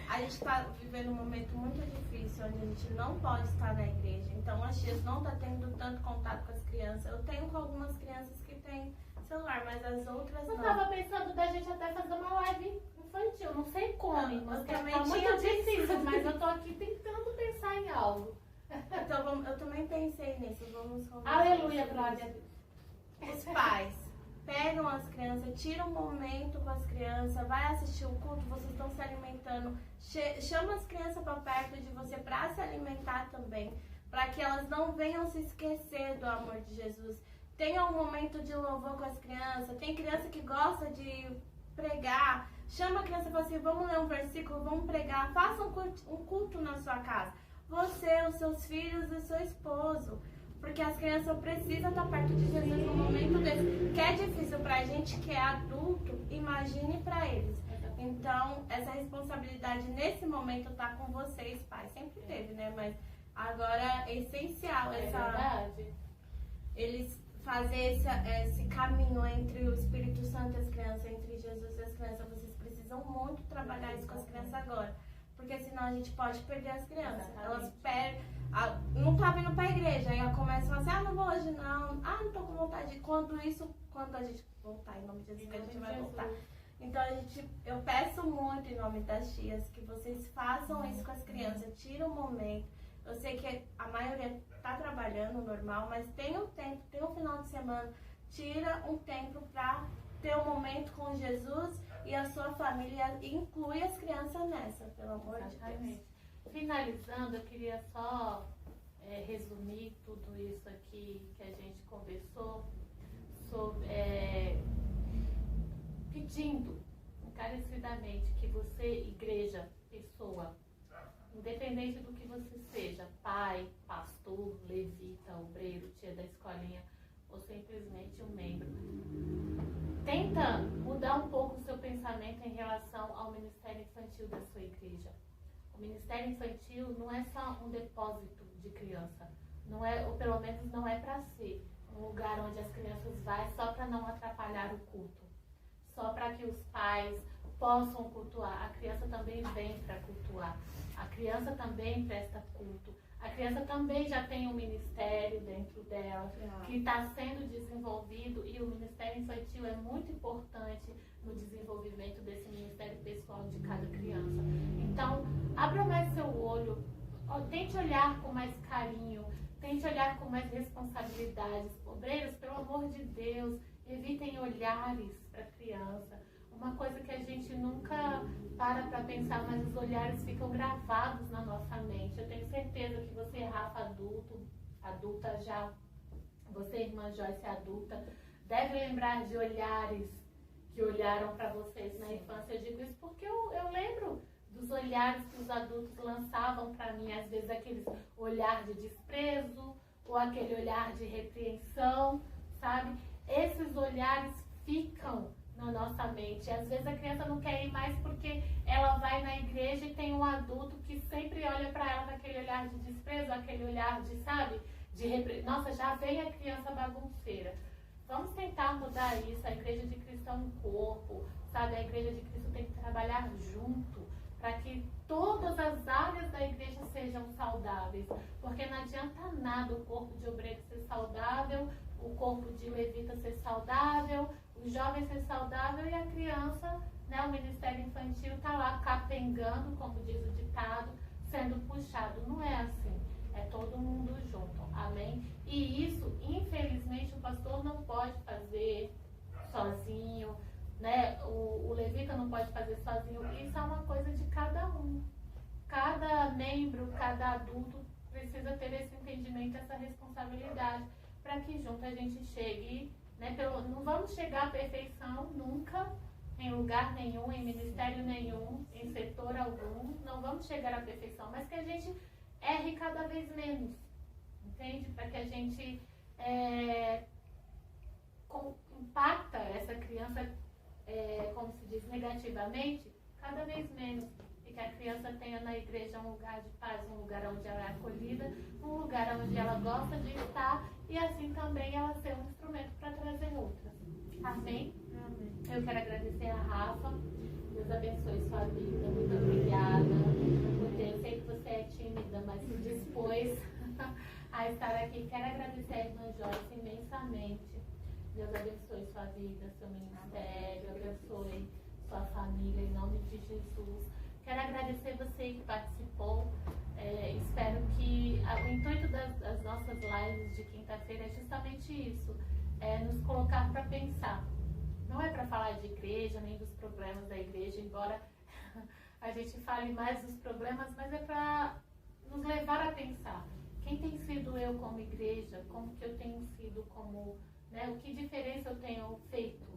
Speaker 3: a gente está vivendo um momento muito difícil, onde a gente não pode estar na igreja. Então as tias não estão tendo tanto contato com as crianças. Eu tenho com algumas crianças que têm celular, mas as outras
Speaker 1: Eu
Speaker 3: não.
Speaker 1: tava pensando da gente até fazer uma live infantil, não sei como,
Speaker 3: Eu
Speaker 1: mas
Speaker 3: também
Speaker 1: tá
Speaker 3: tinha
Speaker 1: muito difícil, mas eu tô aqui tentando pensar em algo.
Speaker 3: Então eu também pensei nisso, vamos conversar.
Speaker 1: Aleluia, glória a Deus.
Speaker 3: Os pais pegam as crianças, tiram um momento com as crianças, vai assistir o culto, vocês estão se alimentando, chama as crianças para perto de você para se alimentar também, para que elas não venham se esquecer do amor de Jesus. Tenha um momento de louvor com as crianças. Tem criança que gosta de pregar, chama a criança e fala assim, vamos ler um versículo, vamos pregar, faça um culto na sua casa. Você, os seus filhos e o seu esposo. Porque as crianças precisam estar perto de Jesus no momento desse. Que é difícil pra gente que é adulto, imagine pra eles. Então, essa responsabilidade nesse momento tá com vocês, pais. Sempre teve, né? Mas agora é essencial
Speaker 1: verdade.
Speaker 3: eles fazer esse caminho entre o Espírito Santo e as crianças, entre Jesus e as crianças. Vocês precisam muito trabalhar isso com as crianças agora. Porque senão a gente pode perder as crianças. Elas perdem. Não tá vindo pra igreja. Aí ela começa a falar assim, não vou hoje não. Não tô com vontade de. Quando a gente voltar, em nome de Jesus, que a gente vai voltar. Então eu peço muito em nome das tias que vocês façam isso com as crianças. Tira um momento. Eu sei que a maioria tá trabalhando normal, mas tem um tempo, tem um final de semana. Tira um tempo pra ter um momento com Jesus e a sua família, e inclui as crianças nessa, pelo amor de Deus.
Speaker 1: Finalizando, eu queria só resumir tudo isso aqui que a gente conversou, pedindo encarecidamente que você, igreja, pessoa, independente do que você seja, pai, pastor, levita, obreiro, tia da escolinha, ou simplesmente um membro, tenta mudar um pouco o seu pensamento em relação ao ministério infantil da sua igreja. O ministério infantil não é só um depósito de criança, não é, ou pelo menos não é para ser um lugar onde as crianças vão só para não atrapalhar o culto, só para que os pais possam cultuar. A criança também vem para cultuar, a criança também presta culto. A criança também já tem um ministério dentro dela, que está sendo desenvolvido, e o ministério infantil é muito importante no desenvolvimento desse ministério pessoal de cada criança. Então, abra mais seu olho, tente olhar com mais carinho, tente olhar com mais responsabilidades. Obreiros, pelo amor de Deus, evitem olhares para a criança. Uma coisa que a gente nunca para pensar, mas os olhares ficam gravados na nossa mente. Eu tenho certeza que você, Rafa, adulta já, você, irmã Joyce, adulta, deve lembrar de olhares que olharam para vocês na infância. Eu digo isso porque eu lembro dos olhares que os adultos lançavam para mim, às vezes aquele olhar de desprezo, ou aquele olhar de repreensão, sabe? Esses olhares ficam na nossa mente. Às vezes a criança não quer ir mais porque ela vai na igreja e tem um adulto que sempre olha para ela com aquele olhar de desprezo, aquele olhar de, sabe, nossa, já vem a criança bagunceira. Vamos tentar mudar isso. A igreja de Cristo é um corpo, sabe? A igreja de Cristo tem que trabalhar junto para que todas as áreas da igreja sejam saudáveis, porque não adianta nada o corpo de obreiro ser saudável, o corpo de levita ser saudável, o jovem ser saudável e a criança, né, o ministério infantil está lá capengando, como diz o ditado, sendo puxado. Não é assim, é todo mundo junto, amém? E isso, infelizmente, o pastor não pode fazer sozinho, né? O levita não pode fazer sozinho. Isso é uma coisa de cada um. Cada membro, cada adulto precisa ter esse entendimento, essa responsabilidade, para que junto a gente chegue, né? Não vamos chegar à perfeição nunca, em lugar nenhum, em ministério nenhum, em setor algum. Não vamos chegar à perfeição, mas que a gente erre cada vez menos. entende? Para que a gente impacta essa criança, como se diz, negativamente, cada vez menos. E que a criança tenha na igreja um lugar de paz, um lugar onde ela é acolhida, um lugar onde ela gosta de estar, e assim também ela ser um instrumento para trazer outras. Amém?
Speaker 3: Amém.
Speaker 1: Eu quero agradecer a Rafa. Deus abençoe sua vida. Muito obrigada. Porque eu sei que você é tímida, mas se dispôs a estar aqui. Quero agradecer a irmã Joyce imensamente. Deus abençoe sua vida, seu ministério, abençoe sua família, em nome de Jesus. Quero agradecer você que participou. Espero que o intuito das nossas lives de quinta-feira é justamente isso, nos colocar para pensar. Não é para falar de igreja, nem dos problemas da igreja, embora a gente fale mais dos problemas, mas é para nos levar a pensar. Quem tem sido eu como igreja? Como que eu tenho sido como... o que diferença eu tenho feito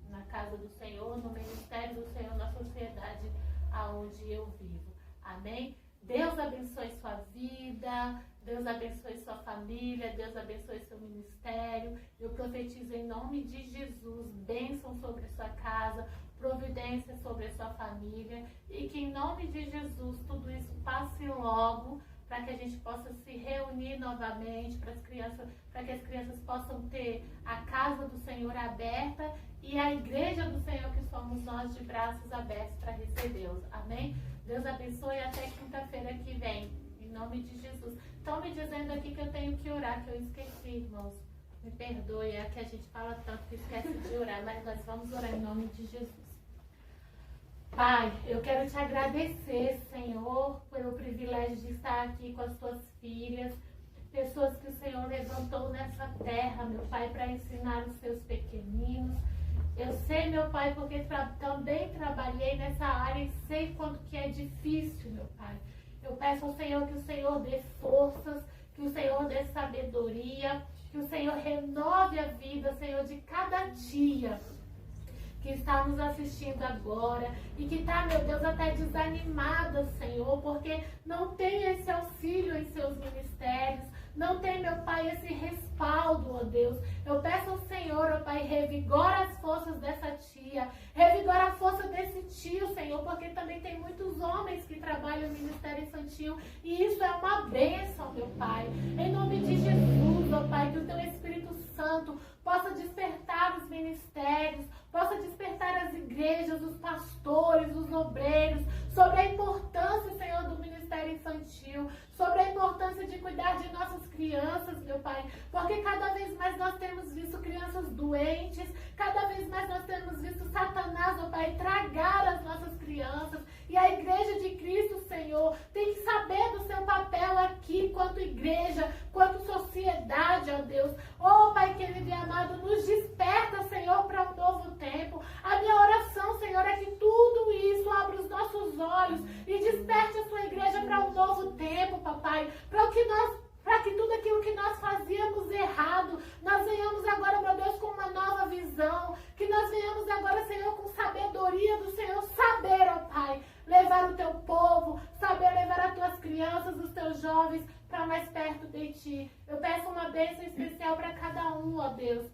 Speaker 1: na casa do Senhor, no ministério do Senhor, na sociedade aonde eu vivo. Amém? Deus abençoe sua vida, Deus abençoe sua família, Deus abençoe seu ministério. Eu profetizo em nome de Jesus, bênção sobre a sua casa, providência sobre a sua família, e que em nome de Jesus tudo isso passe logo, para que a gente possa se reunir novamente, para que as crianças possam ter a casa do Senhor aberta e a igreja do Senhor, que somos nós, de braços abertos para recebê-los. Amém? Deus abençoe até quinta-feira que vem, em nome de Jesus. Estão me dizendo aqui que eu tenho que orar, que eu esqueci, irmãos. Me perdoe, é que a gente fala tanto que esquece de orar, mas nós vamos orar em nome de Jesus. Pai, eu quero te agradecer, Senhor, pelo privilégio de estar aqui com as tuas filhas, pessoas que o Senhor levantou nessa terra, meu Pai, para ensinar os seus pequeninos. Eu sei, meu Pai, porque também trabalhei nessa área e sei quanto que é difícil, meu Pai. Eu peço ao Senhor que o Senhor dê forças, que o Senhor dê sabedoria, que o Senhor renove a vida, Senhor, de cada dia que está nos assistindo agora e que está, meu Deus, até desanimada, Senhor, porque não tem esse auxílio em seus ministérios, não tem, meu Pai, esse respaldo, ó Deus. Eu peço ao Senhor, ó Pai, revigora as forças dessa tia, revigora a força desse tio, Senhor, porque também tem muitos homens que trabalham no ministério infantil e isso é uma bênção, meu Pai. Em nome de Jesus, ó Pai, que o Teu Espírito Santo possa despertar os ministérios, possa despertar as igrejas, os pastores, os obreiros, sobre a importância, Senhor, do ministério infantil, sobre a importância de cuidar de nossas crianças, meu Pai, porque cada vez mais nós temos visto crianças doentes, cada vez mais nós temos visto Satanás, ó Pai, tragar as nossas crianças, e a igreja de Cristo, Senhor, tem que saber do seu papel aqui, quanto igreja, quanto sociedade, ó Deus. Ó Pai querido e amado, nos desperta, Senhor, para um novo tempo. A minha oração, Senhor, é que tudo isso abra os nossos olhos e desperte a sua igreja para um novo tempo, papai, para que tudo aquilo que nós fazíamos errado, nós venhamos agora, meu Deus, com uma nova visão, que nós venhamos agora, Senhor, com sabedoria do Senhor, saber, ó Pai, levar o teu povo, saber levar as tuas crianças, os teus jovens para mais perto de ti. Eu peço uma bênção especial para cada um, ó Deus,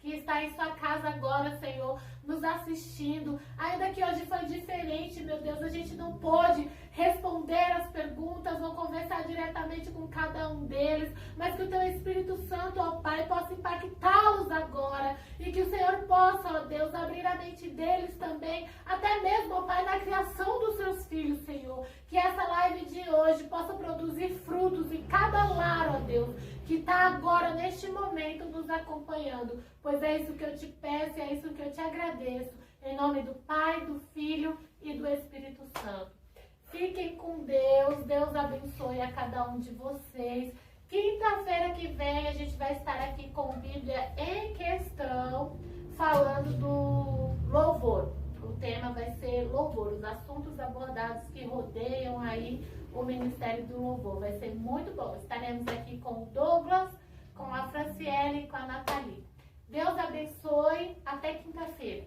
Speaker 1: que está em sua casa agora, Senhor, nos assistindo. Ainda que hoje foi diferente, meu Deus, a gente não pôde responder as perguntas ou conversar diretamente com cada um deles, mas que o Teu Espírito Santo, ó Pai, possa impactá-los agora e que o Senhor possa, ó Deus, abrir a mente deles também, até mesmo, ó Pai, na criação dos seus filhos, Senhor, que essa live de hoje possa produzir frutos em cada lar, ó Deus, que está agora, neste momento, nos acompanhando, pois é isso que eu te peço e é isso que eu te agradeço, em nome do Pai, do Filho e do Espírito Santo. Fiquem com Deus, Deus abençoe a cada um de vocês. Quinta-feira que vem a gente vai estar aqui com Bíblia em Questão, falando do louvor. O tema vai ser louvor, os assuntos abordados que rodeiam aí o Ministério do Louvor. Vai ser muito bom. Estaremos aqui com o Douglas, com a Franciele e com a Nathalie. Deus abençoe. Até quinta-feira.